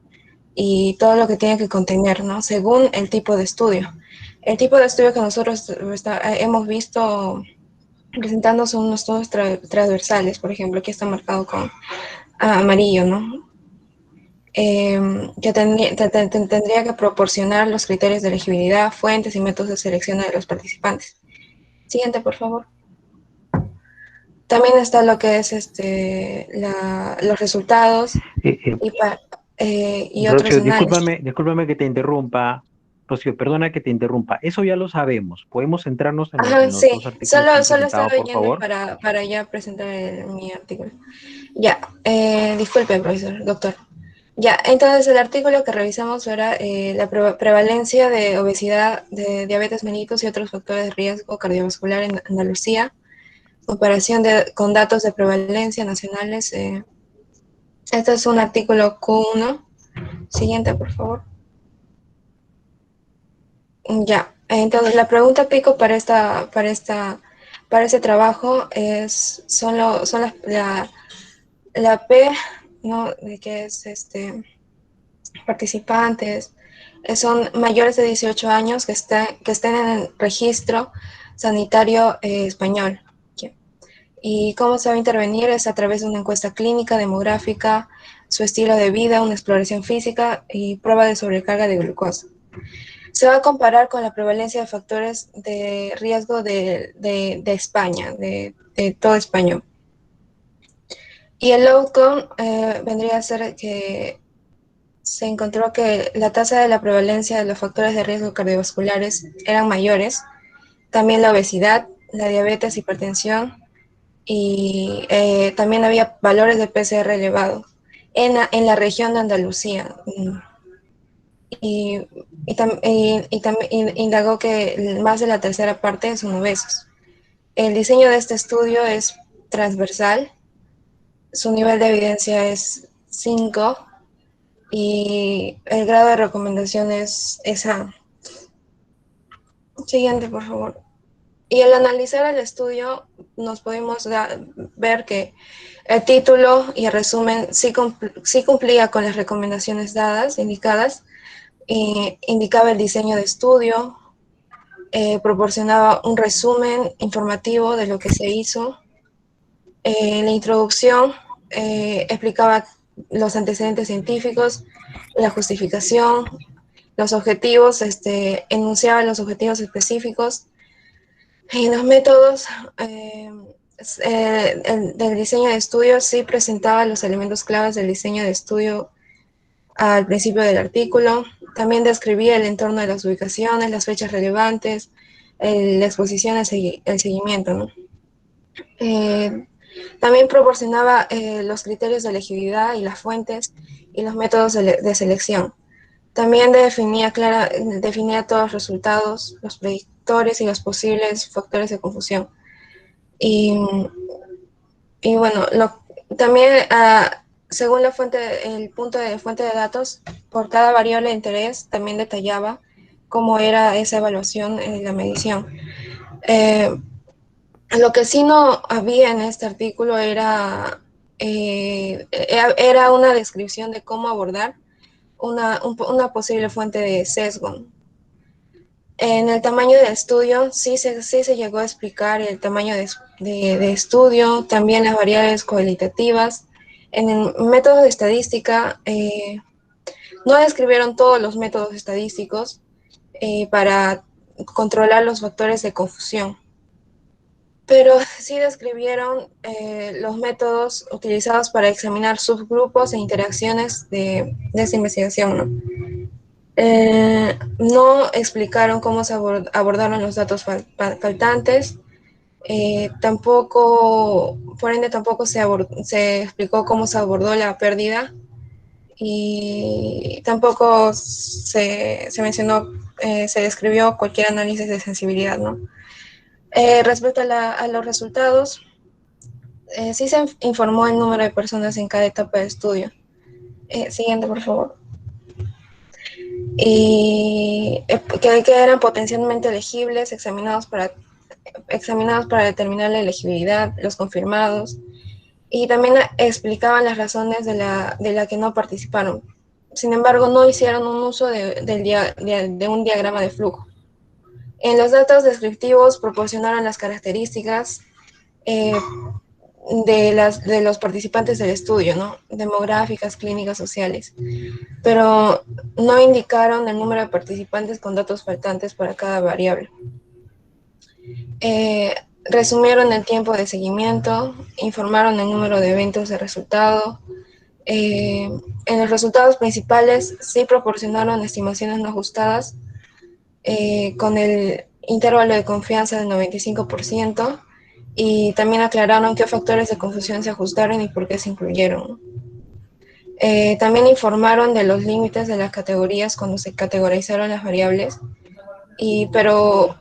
y todo lo que tiene que contener, ¿no? Según el tipo de estudio. El tipo de estudio que nosotros hemos visto presentando son unos estudios transversales, por ejemplo, aquí está marcado con amarillo, ¿no? Que tendría que proporcionar los criterios de elegibilidad, fuentes y métodos de selección de los participantes. Siguiente, por favor. También está lo que es los resultados y otros Rocío, análisis. discúlpame que te interrumpa. Rocío, perdona que te interrumpa. Eso ya lo sabemos. ¿Podemos centrarnos en Ajá, en los sí, dos artículos que han solo presentado, estaba por yendo favor? para ya presentar mi artículo. Ya, disculpe, profesor, doctor. Ya, entonces el artículo que revisamos era la prevalencia de obesidad, de diabetes mellitus y otros factores de riesgo cardiovascular en Andalucía, comparación con datos de prevalencia nacionales. Este es un artículo Q1. Siguiente, por favor. Ya, entonces la pregunta pico para este trabajo son la P, ¿no? De que es participantes, son mayores de 18 años que estén en el registro sanitario español. ¿Y cómo se va a intervenir? Es a través de una encuesta clínica, demográfica, su estilo de vida, una exploración física y prueba de sobrecarga de glucosa. Se va a comparar con la prevalencia de factores de riesgo de España, de todo España. Y el outcome vendría a ser que se encontró que la tasa de la prevalencia de los factores de riesgo cardiovasculares eran mayores, también la obesidad, la diabetes, hipertensión, y también había valores de PCR elevado en la región de Andalucía. También indagó que más de la tercera parte son obesos. El diseño de este estudio es transversal, su nivel de evidencia es 5 y el grado de recomendación es A. Siguiente, por favor. Y al analizar el estudio, nos pudimos ver que el título y el resumen sí cumplía con las recomendaciones indicadas, indicaba el diseño de estudio, proporcionaba un resumen informativo de lo que se hizo. La introducción explicaba los antecedentes científicos, la justificación, los objetivos, enunciaba los objetivos específicos. Y los métodos del diseño de estudio sí presentaba los elementos claves del diseño de estudio al principio del artículo. También describía el entorno de las ubicaciones, las fechas relevantes, la exposición, el seguimiento, ¿no? También proporcionaba los criterios de elegibilidad y las fuentes y los métodos de selección. También definía todos los resultados, los predictores y los posibles factores de confusión. Y bueno, también según el punto de fuente de datos, por cada variable de interés también detallaba cómo era esa evaluación en la medición. Lo que sí no había en este artículo era una descripción de cómo abordar una posible fuente de sesgo. En el tamaño del estudio sí se llegó a explicar el tamaño de estudio, también las variables cualitativas. En el método de estadística no describieron todos los métodos estadísticos para controlar los factores de confusión, pero sí describieron los métodos utilizados para examinar subgrupos e interacciones de esta investigación, ¿no? No explicaron cómo se abordaron los datos faltantes, por ende tampoco se explicó cómo se abordó la pérdida y tampoco se mencionó, se describió cualquier análisis de sensibilidad, ¿no? Respecto a los resultados, sí se informó el número de personas en cada etapa de estudio. Siguiente, por favor. Y que eran potencialmente elegibles, examinados para determinar la elegibilidad, los confirmados, y también explicaban las razones de la que no participaron. Sin embargo, no hicieron un uso de un diagrama de flujo. En los datos descriptivos proporcionaron las características de los participantes del estudio, ¿no? Demográficas, clínicas, sociales, pero no indicaron el número de participantes con datos faltantes para cada variable. Resumieron el tiempo de seguimiento, informaron el número de eventos de resultado. En los resultados principales sí proporcionaron estimaciones no ajustadas con el intervalo de confianza del 95%, y también aclararon qué factores de confusión se ajustaron y por qué se incluyeron. También informaron de los límites de las categorías cuando se categorizaron las variables, pero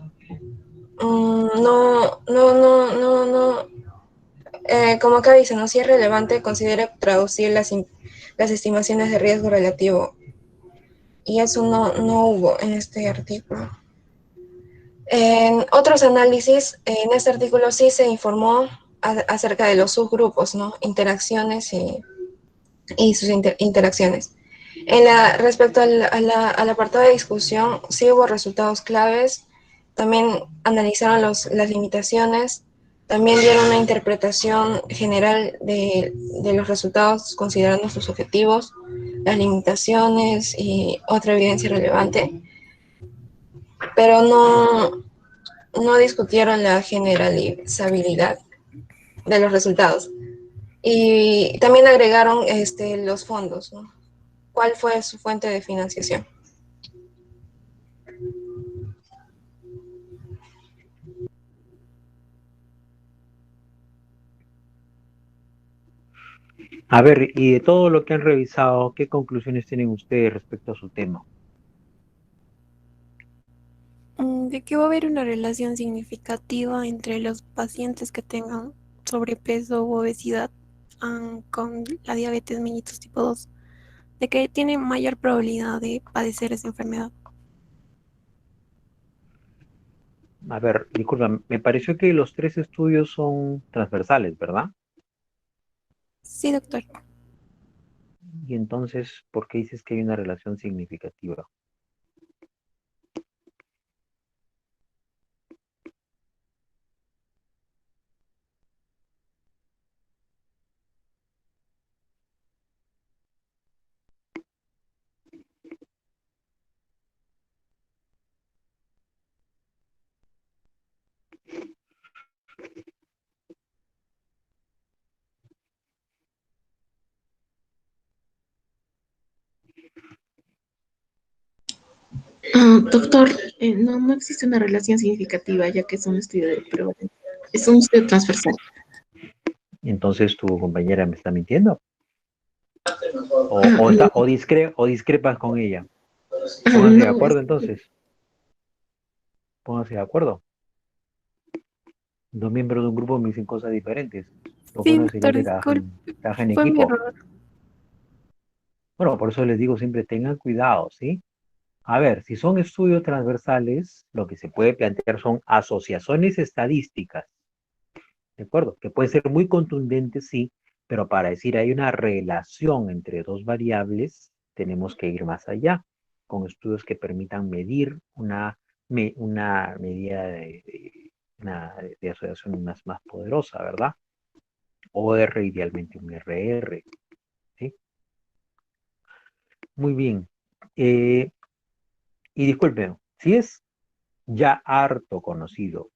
como acá dice, no, si es relevante, considera traducir las estimaciones de riesgo relativo, y eso no hubo en este artículo. En otros análisis, en este artículo sí se informó acerca de los subgrupos, ¿no? Interacciones y sus interacciones. Respecto al apartado de discusión, sí hubo resultados claves. También analizaron las limitaciones. También dieron una interpretación general de los resultados considerando sus objetivos, las limitaciones y otra evidencia relevante. Pero no discutieron la generalizabilidad de los resultados. Y también agregaron los fondos, ¿no? ¿Cuál fue su fuente de financiación? A ver, y de todo lo que han revisado, ¿qué conclusiones tienen ustedes respecto a su tema? De que va a haber una relación significativa entre los pacientes que tengan sobrepeso u obesidad con la diabetes mellitus tipo 2, de que tienen mayor probabilidad de padecer esa enfermedad. A ver, disculpa, me pareció que los 3 estudios son transversales, ¿verdad? Sí, doctor. Y entonces, ¿por qué dices que hay una relación significativa? Doctor, no existe una relación significativa, ya que es un estudio de prevalencia. Es un estudio transversal. Entonces, ¿tu compañera me está mintiendo? ¿O discrepas con ella? Pónganse de acuerdo entonces. Pónganse de acuerdo. Dos miembros de un grupo me dicen cosas diferentes. Lo Sí, bueno sería doctor, que disculpe, trabajen en fue mi equipo. error. Bueno, por eso les digo siempre tengan cuidado, ¿sí? A ver, si son estudios transversales, lo que se puede plantear son asociaciones estadísticas, ¿de acuerdo? Que pueden ser muy contundentes, sí, pero para decir hay una relación entre dos variables, tenemos que ir más allá, con estudios que permitan medir una medida de asociación más poderosa, ¿verdad? OR, idealmente un RR, ¿sí? Muy bien. Y disculpen, si es ya harto conocido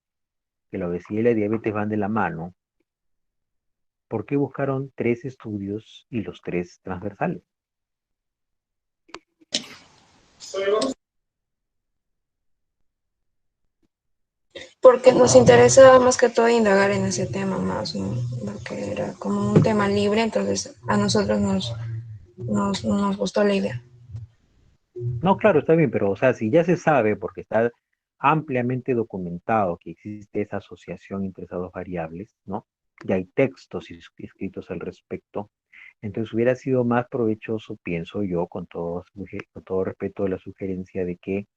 que la obesidad y la diabetes van de la mano, ¿por qué buscaron 3 estudios y los 3 transversales? Porque nos interesa más que todo indagar en ese tema más, ¿no? Porque era como un tema libre, entonces a nosotros nos gustó la idea. No, claro, está bien, pero o sea, si ya se sabe, porque está ampliamente documentado que existe esa asociación entre esas dos variables, ¿no? Y hay textos escritos al respecto, entonces hubiera sido más provechoso, pienso yo, con todo respeto de la sugerencia de que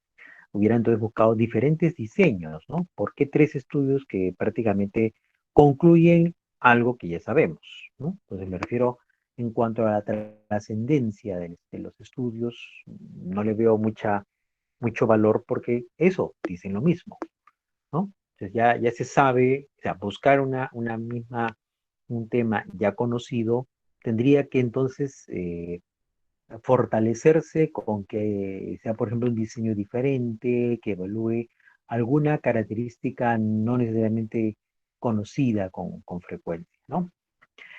hubiera entonces buscado diferentes diseños, ¿no? ¿Por qué 3 estudios que prácticamente concluyen algo que ya sabemos, ¿no? Entonces me refiero en cuanto a la trascendencia de los estudios, no le veo mucho valor porque eso, dicen lo mismo, ¿no? Entonces ya se sabe, o sea, buscar un tema ya conocido, tendría que entonces fortalecerse con que sea, por ejemplo, un diseño diferente, que evalúe alguna característica no necesariamente conocida con frecuencia, ¿no?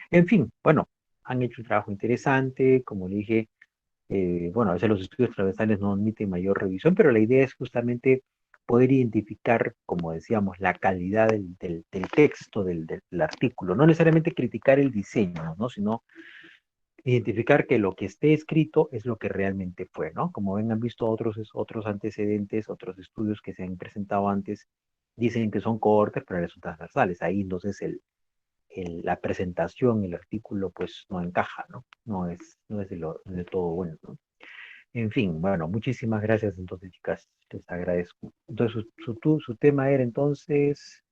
En fin, bueno, han hecho un trabajo interesante, como le dije, Bueno, a veces los estudios transversales no admiten mayor revisión, pero la idea es justamente poder identificar, como decíamos, la calidad del texto, del artículo. No necesariamente criticar el diseño, ¿no? Sino identificar que lo que esté escrito es lo que realmente fue, ¿no? Como ven, han visto otros antecedentes, otros estudios que se han presentado antes, dicen que son cohortes, pero son transversales. Ahí entonces la presentación, el artículo, pues no encaja, ¿no? No es de todo bueno, ¿no? En fin, bueno, muchísimas gracias entonces, chicas, les agradezco. Entonces, su tema era entonces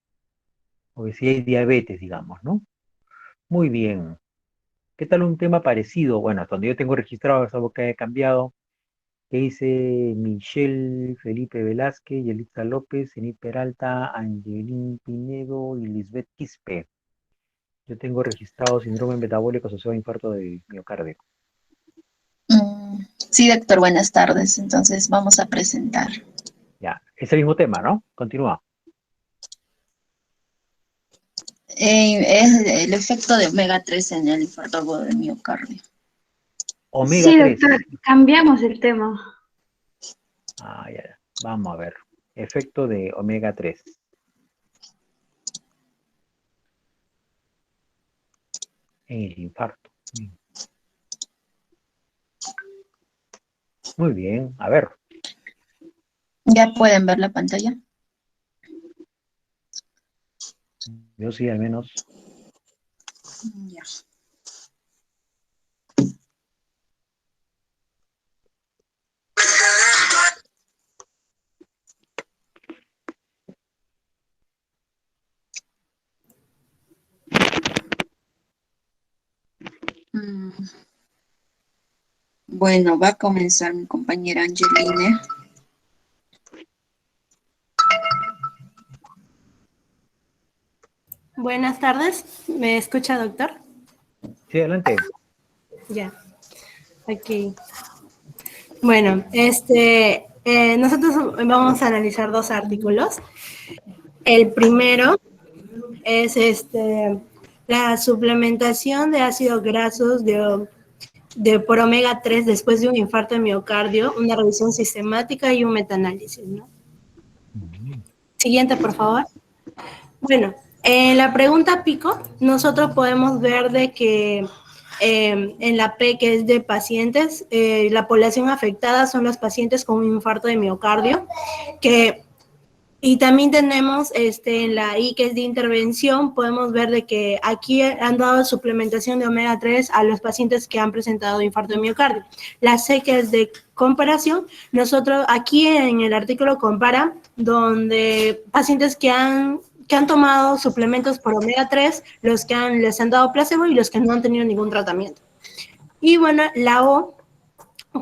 obesidad y diabetes, digamos, ¿no? Muy bien. ¿Qué tal un tema parecido? Bueno, hasta donde yo tengo registrado, es algo que haya cambiado, que dice Michelle Felipe Velázquez, Yelitza López, Enid Peralta, Angelín Pinedo y Lisbeth Quispe. Yo tengo registrado síndrome metabólico asociado a infarto de miocardio. Sí, doctor, buenas tardes. Entonces vamos a presentar. Ya, es el mismo tema, ¿no? Continúa. Es el efecto de omega 3 en el infarto agudo de miocardio. Omega Sí, 3. doctor, cambiamos el tema. Ya. Vamos a ver. Efecto de omega 3. En el infarto. Muy bien. A ver. ¿Ya pueden ver la pantalla? Yo sí, al menos. Ya. Bueno, va a comenzar mi compañera Angeline. Buenas tardes, ¿me escucha, doctor? Sí, adelante. Ya, aquí. Bueno, nosotros vamos a analizar dos artículos. El primero es la suplementación de ácidos grasos por omega 3 después de un infarto de miocardio, una revisión sistemática y un metaanálisis, ¿no? Siguiente, por favor. Bueno, en la pregunta pico, nosotros podemos ver de que en la P, que es de pacientes, la población afectada son los pacientes con un infarto de miocardio, y también tenemos en la I, que es de intervención, podemos ver de que aquí han dado suplementación de omega 3 a los pacientes que han presentado infarto de miocardio. La C, que es de comparación, nosotros aquí en el artículo compara donde pacientes que han tomado suplementos por omega 3, los que les han dado placebo y los que no han tenido ningún tratamiento. Y bueno, la O,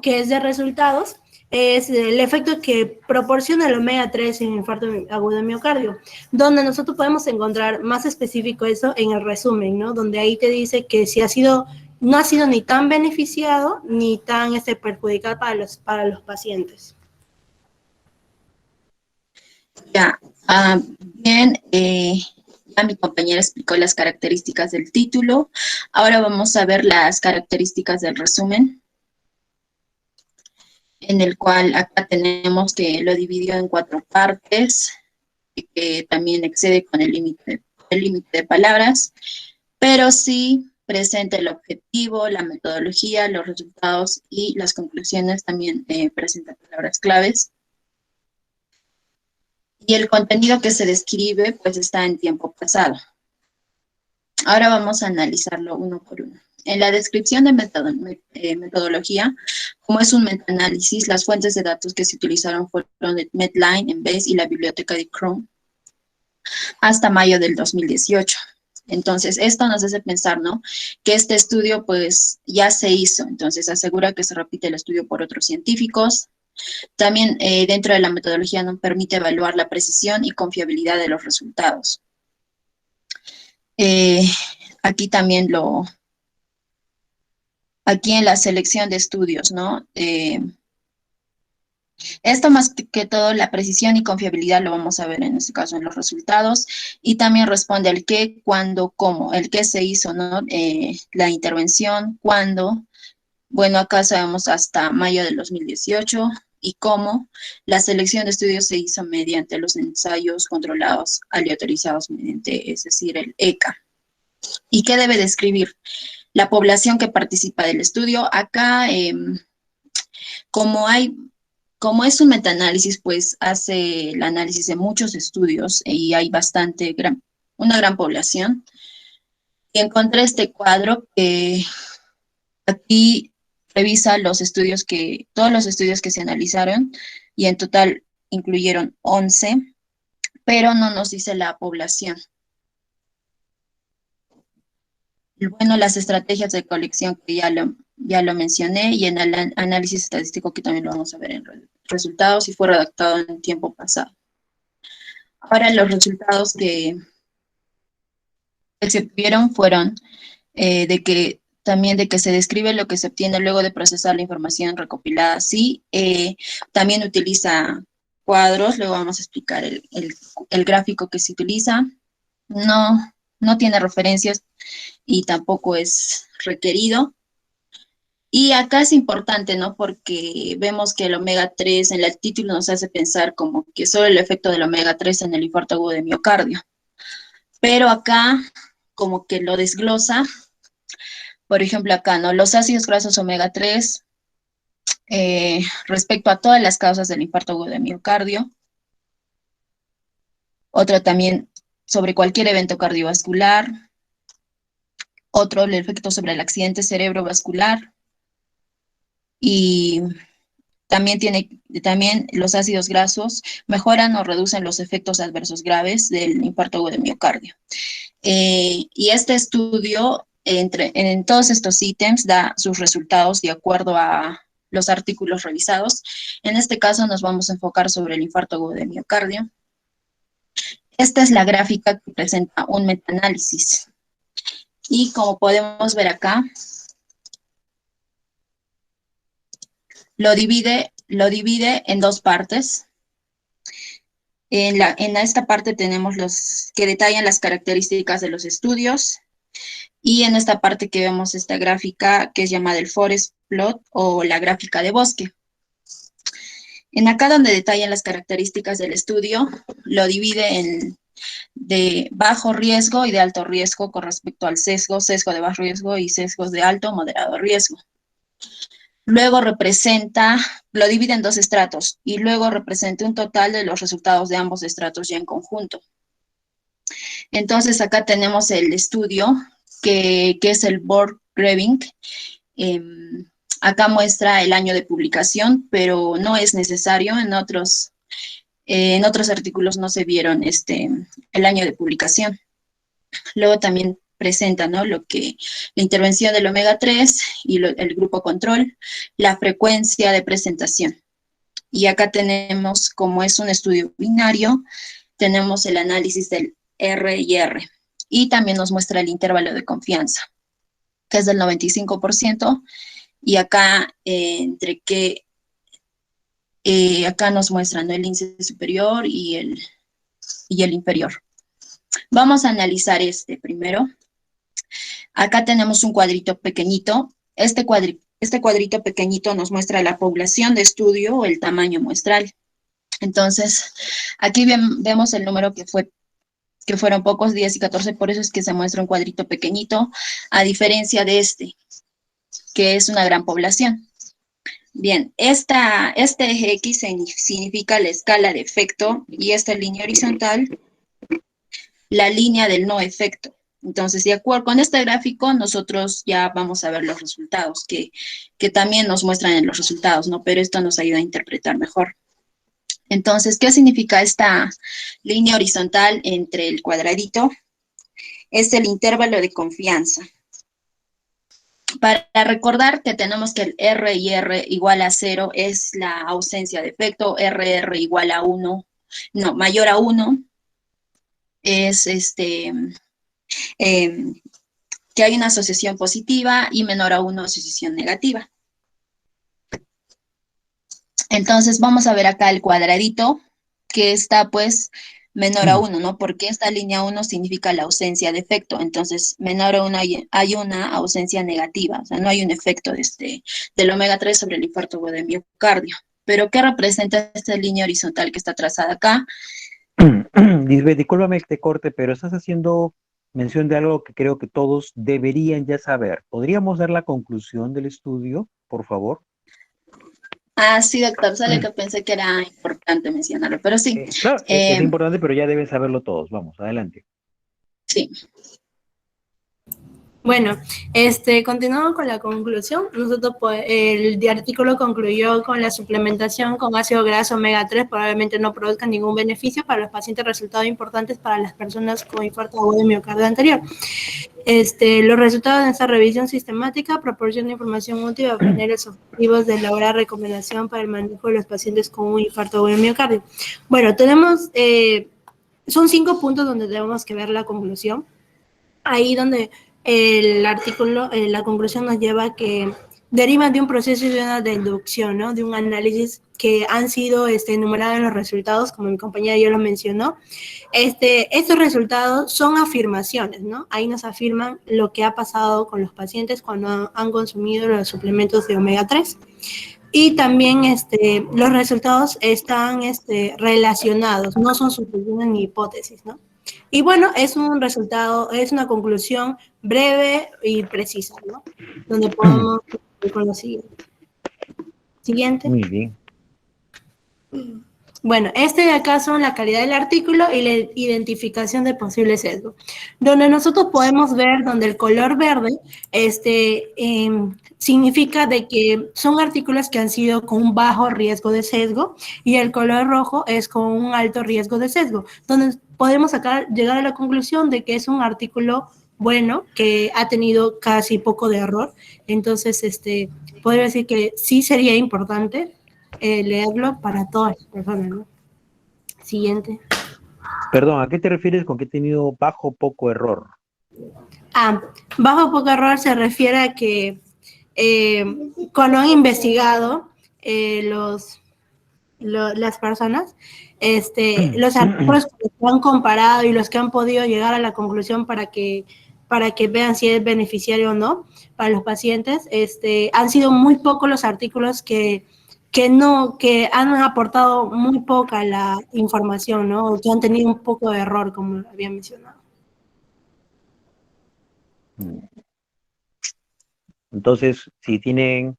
que es de resultados, es el efecto que proporciona el omega 3 en infarto agudo de miocardio, donde nosotros podemos encontrar más específico eso en el resumen, ¿no? Donde ahí te dice que si no ha sido ni tan beneficiado ni tan perjudicial para los pacientes. Ya, bien, ya mi compañera explicó las características del título. Ahora vamos a ver las características del resumen, en el cual acá tenemos que lo dividió en 4 partes, que también excede con el límite de palabras, pero sí presenta el objetivo, la metodología, los resultados y las conclusiones, también presenta palabras claves. Y el contenido que se describe, pues, está en tiempo pasado. Ahora vamos a analizarlo uno por uno. En la descripción de metodología, como es un metaanálisis, las fuentes de datos que se utilizaron fueron de Medline, Embase y la biblioteca de Chrome hasta mayo del 2018. Entonces, esto nos hace pensar, ¿no?, que este estudio, pues, ya se hizo. Entonces, asegura que se repite el estudio por otros científicos. También dentro de la metodología nos permite evaluar la precisión y confiabilidad de los resultados. Aquí también aquí en la selección de estudios, ¿no? Esto más que todo, la precisión y confiabilidad lo vamos a ver en este caso en los resultados, y también responde al qué, cuándo, cómo, el qué se hizo, ¿no? La intervención, cuándo, Bueno, acá sabemos hasta mayo del 2018 y cómo la selección de estudios se hizo mediante los ensayos controlados aleatorizados mediante, es decir, el ECA. ¿Y qué debe describir? La población que participa del estudio. Acá, como es un metaanálisis, pues hace el análisis de muchos estudios y hay una gran población. Y encontré este cuadro que aquí revisa todos los estudios que se analizaron y en total incluyeron 11, pero no nos dice la población. Y bueno, las estrategias de colección que ya lo mencioné y en el análisis estadístico que también lo vamos a ver en resultados y fue redactado en tiempo pasado. Ahora los resultados que se obtuvieron fueron de que se describe lo que se obtiene luego de procesar la información recopilada. Sí, también utiliza cuadros, luego vamos a explicar el gráfico que se utiliza. No tiene referencias y tampoco es requerido. Y acá es importante, ¿no? Porque vemos que el omega 3 en el título nos hace pensar como que solo el efecto del omega 3 en el infarto agudo de miocardio. Pero acá como que lo desglosa. Por ejemplo, acá, ¿no? Los ácidos grasos omega 3 respecto a todas las causas del infarto agudo de miocardio. Otro también sobre cualquier evento cardiovascular. Otro, el efecto sobre el accidente cerebrovascular. Y también los ácidos grasos mejoran o reducen los efectos adversos graves del infarto agudo de miocardio. Y este estudio, en todos estos ítems, da sus resultados de acuerdo a los artículos revisados. En este caso nos vamos a enfocar sobre el infarto agudo de miocardio. Esta es la gráfica que presenta un metaanálisis. Y como podemos ver acá, lo divide en dos partes. En esta parte tenemos los que detallan las características de los estudios. Y en esta parte que vemos esta gráfica que es llamada el forest plot o la gráfica de bosque. En acá donde detallan las características del estudio, lo divide de bajo riesgo y de alto riesgo con respecto al sesgo de bajo riesgo y sesgos de alto o moderado riesgo. Luego lo divide en dos estratos y luego representa un total de los resultados de ambos estratos ya en conjunto. Entonces acá tenemos el estudio que es el Borg-Greving. Acá muestra el año de publicación, pero no es necesario. En otros artículos no se vieron el año de publicación. Luego también presenta, ¿no? La intervención del omega 3 y el grupo control, la frecuencia de presentación. Y acá tenemos, como es un estudio binario, tenemos el análisis del R y R. Y también nos muestra el intervalo de confianza, que es del 95%. Y acá, acá nos muestran, ¿no? El índice superior y el inferior. Vamos a analizar primero. Acá tenemos un cuadrito pequeñito. Este cuadrito pequeñito nos muestra la población de estudio o el tamaño muestral. Entonces, aquí vemos el número que fueron pocos, 10 y 14, por eso es que se muestra un cuadrito pequeñito, a diferencia de que es una gran población. Bien, este eje X significa la escala de efecto y esta línea horizontal, la línea del no efecto. Entonces, de acuerdo con este gráfico, nosotros ya vamos a ver los resultados, que también nos muestran en los resultados, ¿no? Pero esto nos ayuda a interpretar mejor. Entonces, ¿qué significa esta línea horizontal entre el cuadradito? Es el intervalo de confianza. Para recordar que tenemos que el R y R igual a 0 es la ausencia de efecto, RR igual a 1, no, mayor a 1, es que hay una asociación positiva y menor a 1 asociación negativa. Entonces vamos a ver acá el cuadradito que está pues menor a 1, ¿no? Porque esta línea 1 significa la ausencia de efecto. Entonces, menor a 1 hay una ausencia negativa. O sea, no hay un efecto del omega 3 sobre el infarto agudo de miocardio. Pero, ¿qué representa esta línea horizontal que está trazada acá? Lisbeth, discúlpame que te corte, pero estás haciendo mención de algo que creo que todos deberían ya saber. ¿Podríamos dar la conclusión del estudio, por favor? Ah, sí, doctor, sale que pensé que era importante mencionarlo, pero sí. Claro, es importante, pero ya deben saberlo todos. Vamos, adelante. Sí. Bueno, continuando con la conclusión, nosotros el artículo concluyó con la suplementación con ácido graso omega 3 probablemente no produzca ningún beneficio para los pacientes, resultados importantes para las personas con infarto agudo de miocardio anterior. Los resultados de esta revisión sistemática proporcionan información útil a obtener objetivos de elaborar recomendación para el manejo de los pacientes con un infarto agudo de miocardio. Bueno, tenemos, son 5 puntos donde tenemos que ver la conclusión. Ahí donde el artículo, la conclusión nos lleva a que derivan de un proceso y de una deducción, ¿no? De un análisis que han sido enumerados en los resultados, como mi compañera ya lo mencionó. Estos resultados son afirmaciones, ¿no? Ahí nos afirman lo que ha pasado con los pacientes cuando han consumido los suplementos de omega 3. Y también los resultados están relacionados, no son suposiciones ni hipótesis, ¿no? Y bueno, es un resultado, es una conclusión breve y precisa, ¿no? Donde podemos ir con lo siguiente. Siguiente. Muy bien. Bueno, de acá son la calidad del artículo y la identificación de posibles sesgos. Donde nosotros podemos ver, donde el color verde significa de que son artículos que han sido con un bajo riesgo de sesgo y el color rojo es con un alto riesgo de sesgo. Donde podemos llegar a la conclusión de que es un artículo bueno, que ha tenido casi poco de error. Entonces, podría decir que sí sería importante leerlo para todas las personas, ¿no? Siguiente. Perdón, ¿a qué te refieres con que he tenido bajo poco error? Bajo poco error se refiere a que cuando han investigado las personas, los artículos que han comparado y los que han podido llegar a la conclusión para que vean si es beneficiario o no para los pacientes, han sido muy pocos los artículos que han aportado muy poca la información, ¿no? O que han tenido un poco de error, como había mencionado. Entonces, si tienen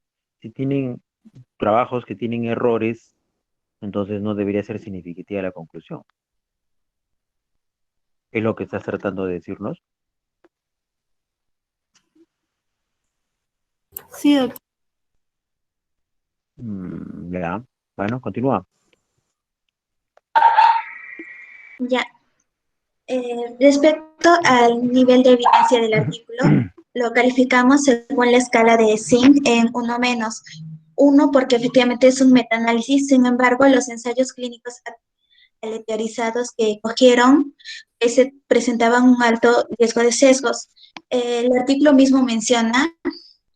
trabajos que tienen errores, entonces no debería ser significativa la conclusión. ¿Es lo que estás tratando de decirnos? Sí, doctor. Ya, bueno, continúa. Ya. Respecto al nivel de evidencia del artículo, lo calificamos según la escala de Zinc en 1 menos. 1 porque efectivamente es un metaanálisis, sin embargo, los ensayos clínicos aleatorizados que cogieron presentaban un alto riesgo de sesgos. El artículo mismo menciona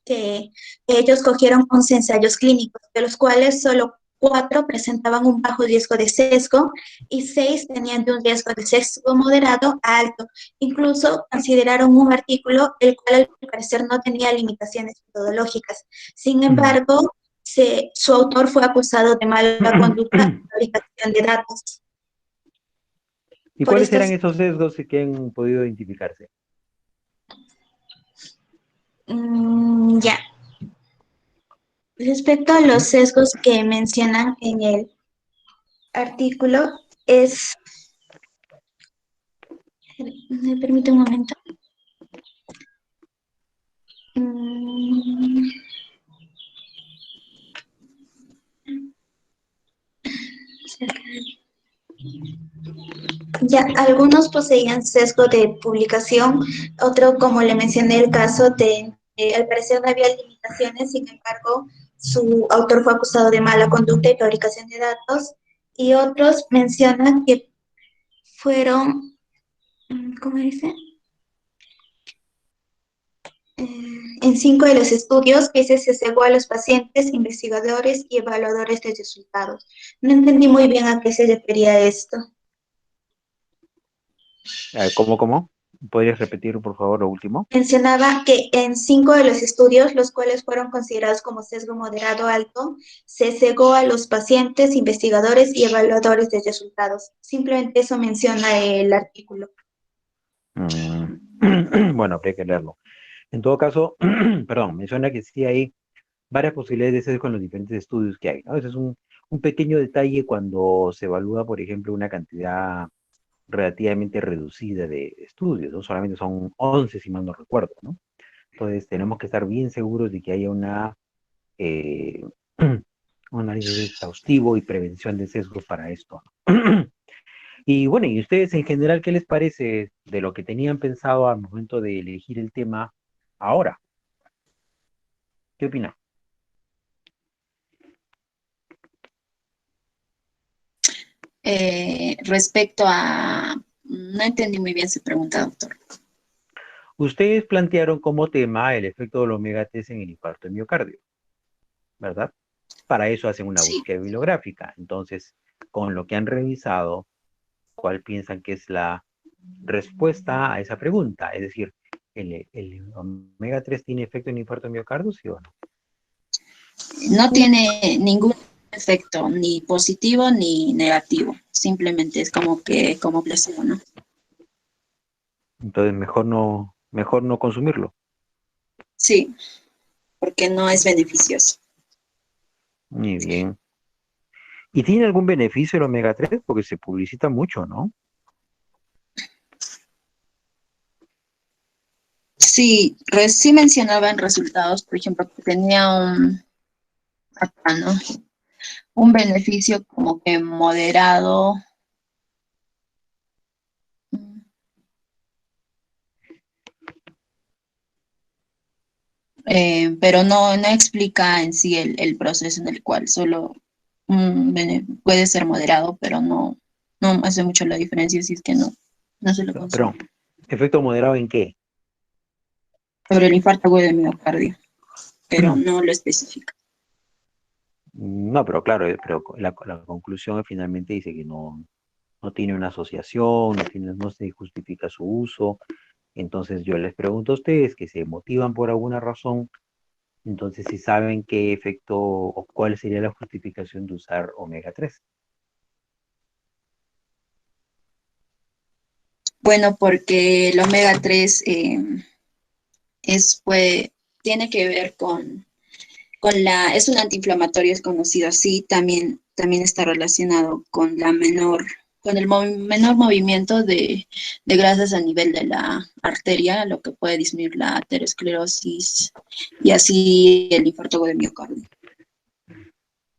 que ellos cogieron 11 ensayos clínicos, de los cuales solo 4 presentaban un bajo riesgo de sesgo y 6 tenían de un riesgo de sesgo moderado a alto. Incluso consideraron un artículo el cual al parecer no tenía limitaciones metodológicas. Sin embargo, su autor fue acusado de mala conducta en fabricación de datos. ¿Y cuáles eran esos sesgos que han podido identificarse? Ya. Respecto a los sesgos que mencionan en el artículo, ¿me permite un momento? Ya, algunos poseían sesgo de publicación, otro, como le mencioné, el caso de, al parecer no había limitaciones, sin embargo, su autor fue acusado de mala conducta y fabricación de datos, y otros mencionan que fueron, ¿cómo dice? En 5 de los estudios que se cegó a los pacientes, investigadores y evaluadores de resultados. No entendí muy bien a qué se refería esto. ¿Cómo? ¿Podrías repetir, por favor, lo último? Mencionaba que en 5 de los estudios, los cuales fueron considerados como sesgo moderado alto, se cegó a los pacientes, investigadores y evaluadores de resultados. Simplemente eso menciona el artículo. Bueno, habría que leerlo. En todo caso, perdón, menciona que sí hay varias posibilidades de sesgo con los diferentes estudios que hay, ¿no? Ese es un pequeño detalle cuando se evalúa, por ejemplo, una cantidad relativamente reducida de estudios, ¿no? Solamente son 11, si mal no recuerdo, ¿no? Entonces tenemos que estar bien seguros de que haya eh, un análisis exhaustivo y prevención de sesgos para esto, ¿no? Y bueno, ¿y ustedes en general qué les parece de lo que tenían pensado al momento de elegir el tema ahora? ¿Qué opinan? Respecto a... No entendí muy bien su pregunta, doctor. Ustedes plantearon como tema el efecto del omega 3 en el infarto de miocardio, ¿verdad? Para eso hacen una búsqueda bibliográfica. Entonces, con lo que han revisado, ¿cuál piensan que es la respuesta a esa pregunta? Es decir, ¿el omega 3 tiene efecto en infarto de miocardio, sí o no? No tiene ningún efecto, ni positivo ni negativo. Simplemente es como placebo, ¿no? Entonces, mejor no consumirlo. Sí, porque no es beneficioso. Muy bien. ¿Y tiene algún beneficio el omega 3? Porque se publicita mucho, ¿no? Sí, sí mencionaban resultados, por ejemplo, que tenía un beneficio como que moderado. Pero no explica en sí el proceso en el cual solo puede ser moderado, pero no hace mucho la diferencia si es que no se lo consume. Pero, ¿efecto moderado en qué? Sobre el infarto agudo de miocardio, pero no lo especifica. No, pero claro, pero la conclusión finalmente dice que no tiene una asociación, no se justifica su uso. Entonces yo les pregunto a ustedes que se motivan por alguna razón, entonces si saben qué efecto o cuál sería la justificación de usar omega 3. Bueno, porque el omega 3 tiene que ver es un antiinflamatorio, es conocido así, también está relacionado con con el menor movimiento de grasas a nivel de la arteria, lo que puede disminuir la aterosclerosis y así el infarto agudo de miocardio.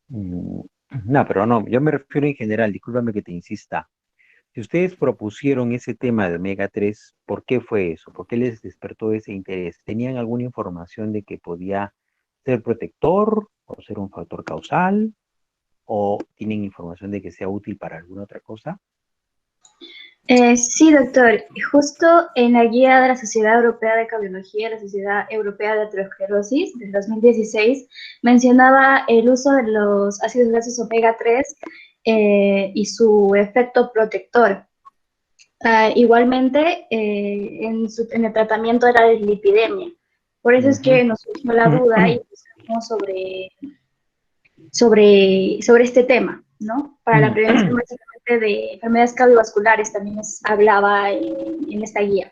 No, pero no, yo me refiero en general, discúlpame que te insista. Si ustedes propusieron ese tema de omega 3, ¿por qué fue eso? ¿Por qué les despertó ese interés? ¿Tenían alguna información de que podía ser protector o ser un factor causal? ¿O tienen información de que sea útil para alguna otra cosa? Sí, doctor. Justo en la guía de la Sociedad Europea de Cardiología, la Sociedad Europea de Aterosclerosis del 2016, mencionaba el uso de los ácidos grasos omega 3 y su efecto protector. Igualmente, en el tratamiento de la dislipidemia. Por eso es que nos surgió la duda y buscamos sobre este tema, ¿no? Para la prevención básicamente de enfermedades cardiovasculares también hablaba en esta guía.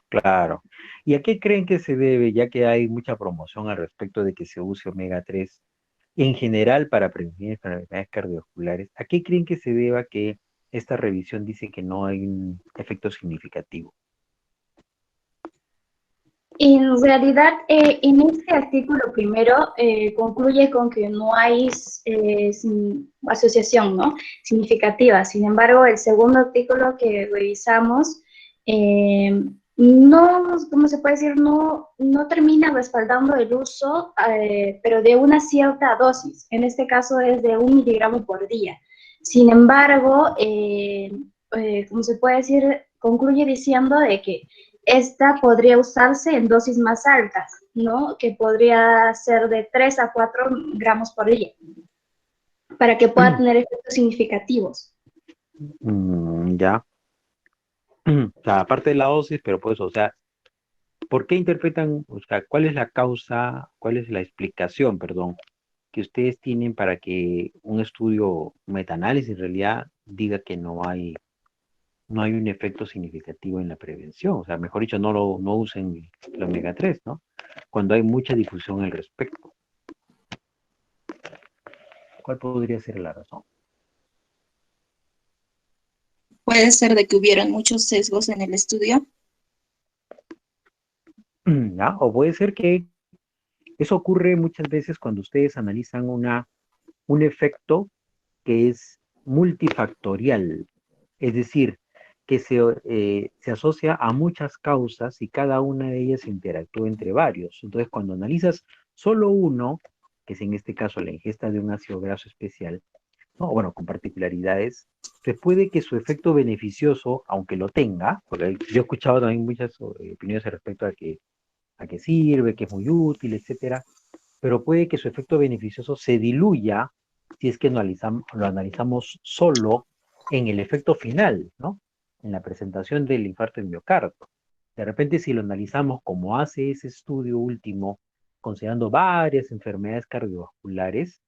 Claro. ¿Y a qué creen que se debe, ya que hay mucha promoción al respecto de que se use omega 3 en general para prevenir enfermedades cardiovasculares? ¿A qué creen que se deba que esta revisión dice que no hay un efecto significativo? En realidad, en este artículo primero concluye con que no hay asociación, ¿no?, significativa. Sin embargo, el segundo artículo que revisamos no, ¿cómo se puede decir? No termina respaldando el uso, pero de una cierta dosis. En este caso es de 1 miligramo por día. Sin embargo, ¿cómo se puede decir? Concluye diciendo de que esta podría usarse en dosis más altas, ¿no? Que podría ser de 3 a 4 gramos por día, para que pueda tener efectos significativos. Ya. O sea, aparte de la dosis, pero pues, o sea, ¿por qué interpretan, o sea, cuál es la causa, cuál es la explicación, perdón, que ustedes tienen para que un estudio, un metaanálisis en realidad diga que no hay un efecto significativo en la prevención? O sea, mejor dicho, no usen el omega 3, ¿no? Cuando hay mucha difusión al respecto. ¿Cuál podría ser la razón? Puede ser de que hubieran muchos sesgos en el estudio. ¿Ya? O puede ser que eso ocurre muchas veces cuando ustedes analizan un efecto que es multifactorial, es decir, que se asocia a muchas causas y cada una de ellas interactúa entre varios. Entonces, cuando analizas solo uno, que es en este caso la ingesta de un ácido graso especial, ¿no? Bueno, con particularidades, pues puede que su efecto beneficioso, aunque lo tenga, porque yo he escuchado también muchas opiniones al respecto a qué sirve, que es muy útil, etcétera, pero puede que su efecto beneficioso se diluya si es que lo analizamos solo en el efecto final, ¿no? En la presentación del infarto de miocardio. De repente, si lo analizamos como hace ese estudio último, considerando varias enfermedades cardiovasculares,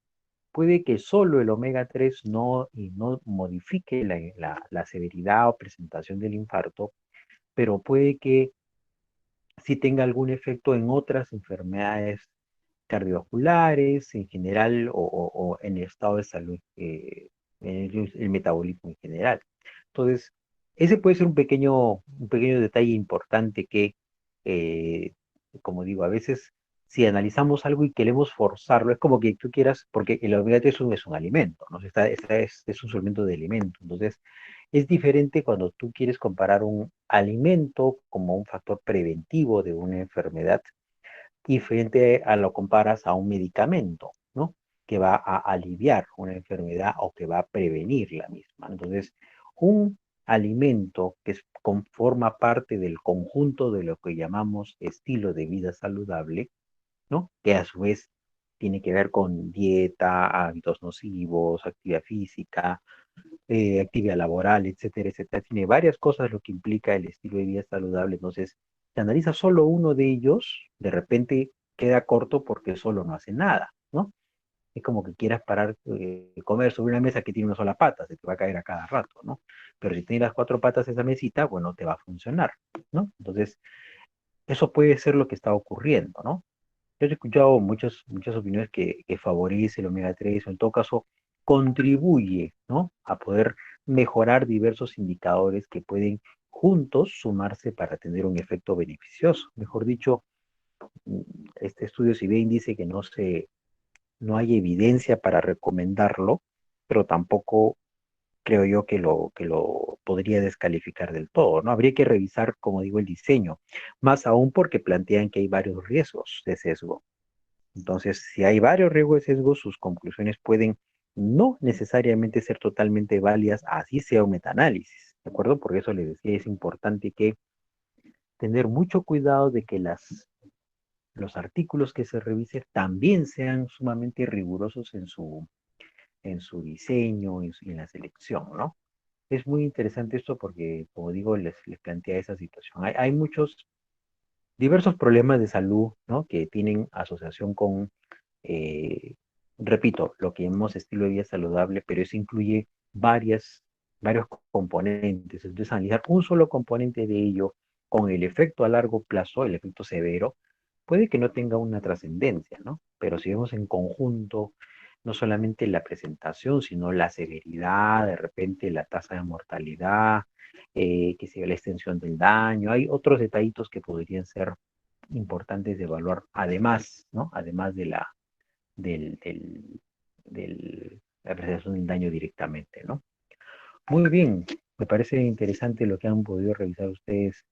puede que solo el omega 3 no modifique la severidad o presentación del infarto, pero puede que sí tenga algún efecto en otras enfermedades cardiovasculares en general o en el estado de salud, en el metabolismo en general. Entonces, ese puede ser un pequeño detalle importante que, eh, como digo, a veces si analizamos algo y queremos forzarlo, es como que tú quieras, porque el omega 3 es un alimento, ¿no? Es un suplemento de alimento. Entonces, es diferente cuando tú quieres comparar un alimento como un factor preventivo de una enfermedad y frente a lo comparas a un medicamento, ¿no? Que va a aliviar una enfermedad o que va a prevenir la misma. Entonces, un alimento que forma parte del conjunto de lo que llamamos estilo de vida saludable, ¿no? Que a su vez tiene que ver con dieta, hábitos nocivos, actividad física, actividad laboral, etcétera, etcétera. Tiene varias cosas lo que implica el estilo de vida saludable. Entonces, si analiza solo uno de ellos, de repente queda corto porque solo no hace nada, ¿no? Es como que quieras parar, comer sobre una mesa que tiene una sola pata, se te va a caer a cada rato, ¿no? Pero si tienes las cuatro patas esa mesita, bueno, te va a funcionar, ¿no? Entonces, eso puede ser lo que está ocurriendo, ¿no? Yo he escuchado muchas opiniones que favorece el omega 3 o en todo caso contribuye, ¿no? A poder mejorar diversos indicadores que pueden juntos sumarse para tener un efecto beneficioso. Mejor dicho, mm, este estudio, si bien dice que no hay evidencia para recomendarlo, pero tampoco creo yo que lo podría descalificar del todo, ¿no? Habría que revisar, como digo, el diseño, más aún porque plantean que hay varios riesgos de sesgo. Entonces, si hay varios riesgos de sesgo, sus conclusiones pueden no necesariamente ser totalmente válidas, así sea un metaanálisis, ¿de acuerdo? Por eso les decía, es importante que tener mucho cuidado de que los artículos que se revisen también sean sumamente rigurosos en su diseño, en la selección, ¿no? Es muy interesante esto porque, como digo, les plantea esa situación. Hay muchos, diversos problemas de salud, ¿no? Que tienen asociación con eh, repito, lo que llamamos estilo de vida saludable, pero eso incluye varios componentes. Entonces, analizar un solo componente de ello con el efecto a largo plazo, el efecto severo, puede que no tenga una trascendencia, ¿no? Pero si vemos en conjunto, no solamente la presentación, sino la severidad, de repente la tasa de mortalidad, que sea la extensión del daño, hay otros detallitos que podrían ser importantes de evaluar, además, ¿no? Además de del, del, la apreciación del daño directamente, ¿no? Muy bien, me parece interesante lo que han podido revisar ustedes.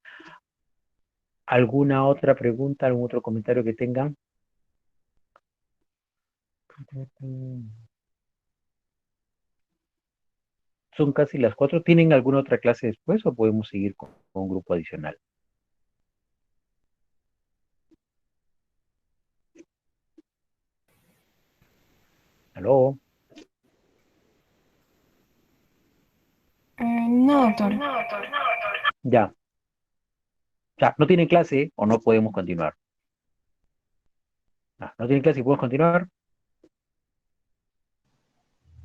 ¿Alguna otra pregunta, algún otro comentario que tengan? Son casi las 4. ¿Tienen alguna otra clase después o podemos seguir con un grupo adicional? ¿Aló? No, doctor. Ya. O sea, no tienen clase o no podemos continuar. No tienen clase y podemos continuar.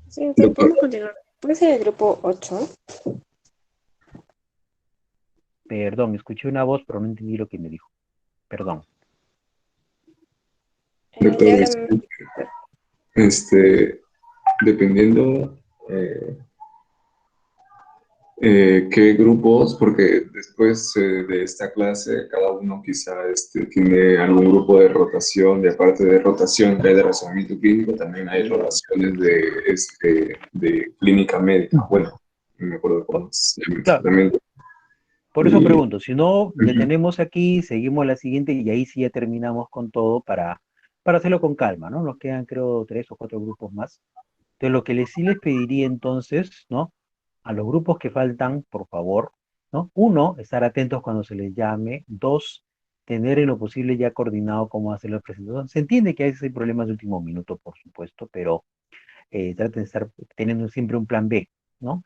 Sí, sí, podemos continuar. Puede ser el grupo 8. Perdón, escuché una voz, pero no entendí lo que me dijo. Perdón. Ya Dependiendo qué grupos, porque después de esta clase cada uno quizá tiene algún grupo de rotación, y aparte de rotación que hay de razonamiento clínico, también hay rotaciones de clínica médica. Bueno, no me acuerdo cómo se llama exactamente. Por eso Y- pregunto, si no, detenemos aquí, seguimos la siguiente y ahí sí ya terminamos con todo para hacerlo con calma, ¿no? Nos quedan creo 3 o 4 grupos más. Entonces lo que sí les pediría entonces, ¿no? A los grupos que faltan, por favor, ¿no? 1, estar atentos cuando se les llame. 2, tener en lo posible ya coordinado cómo hacer la presentación. Se entiende que a veces hay problemas de último minuto, por supuesto, pero traten de estar teniendo siempre un plan B, ¿no?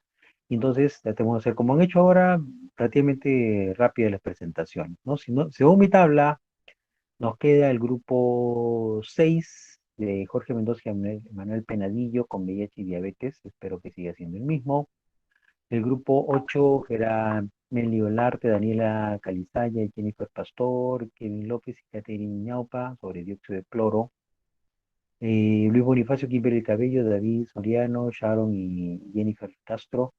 Y entonces tratemos de hacer como han hecho ahora, relativamente rápidas las presentaciones, ¿no? Si no, según mi tabla, nos queda el grupo 6 de Jorge Mendoza y Manuel Penadillo con VIH y diabetes, espero que siga siendo el mismo. El grupo 8 que era Meli Olarte, Daniela Calizaya y Jennifer Pastor, Kevin López y Catherine Ñaupa sobre dióxido de cloro. Luis Bonifacio, Kimberly Cabello, David Soriano, Sharon y Jennifer Castro,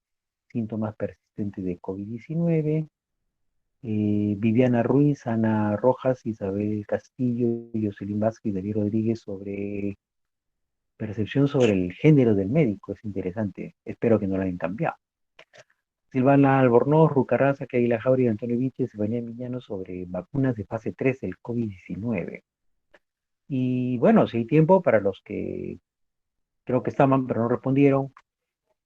síntomas persistentes de COVID-19. Viviana Ruiz, Ana Rojas, Isabel Castillo, Jocelyn Vázquez y David Rodríguez sobre percepción sobre el género del médico. Es interesante, espero que no lo hayan cambiado. Silvana Albornoz, Rucarraza, Keila Jauri, Antonio Viches, Estefanía Miñano sobre vacunas de fase 3 del COVID-19. Y bueno, si hay tiempo para los que creo que estaban pero no respondieron.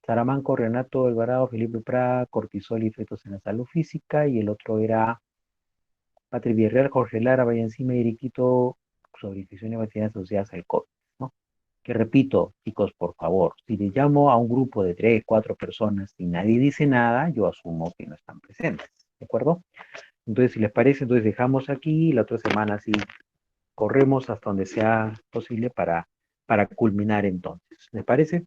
Salamanco, Renato Alvarado, Felipe Prada, cortisol y efectos en la salud física, y el otro era Patri Villarreal, Jorge Lara, Vallancima y Eriquito sobre infecciones bacterianas asociadas al COVID, ¿no? Que repito, chicos, por favor, si les llamo a un grupo de 3, 4 personas y nadie dice nada, yo asumo que no están presentes, ¿de acuerdo? Entonces, si les parece, entonces dejamos aquí, la otra semana sí corremos hasta donde sea posible para culminar entonces. ¿Les parece?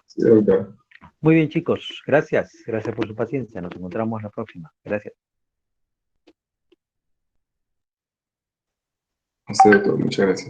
Sí, doctor. Muy bien, chicos. Gracias. Gracias por su paciencia. Nos encontramos la próxima. Gracias. Doctor, muchas gracias.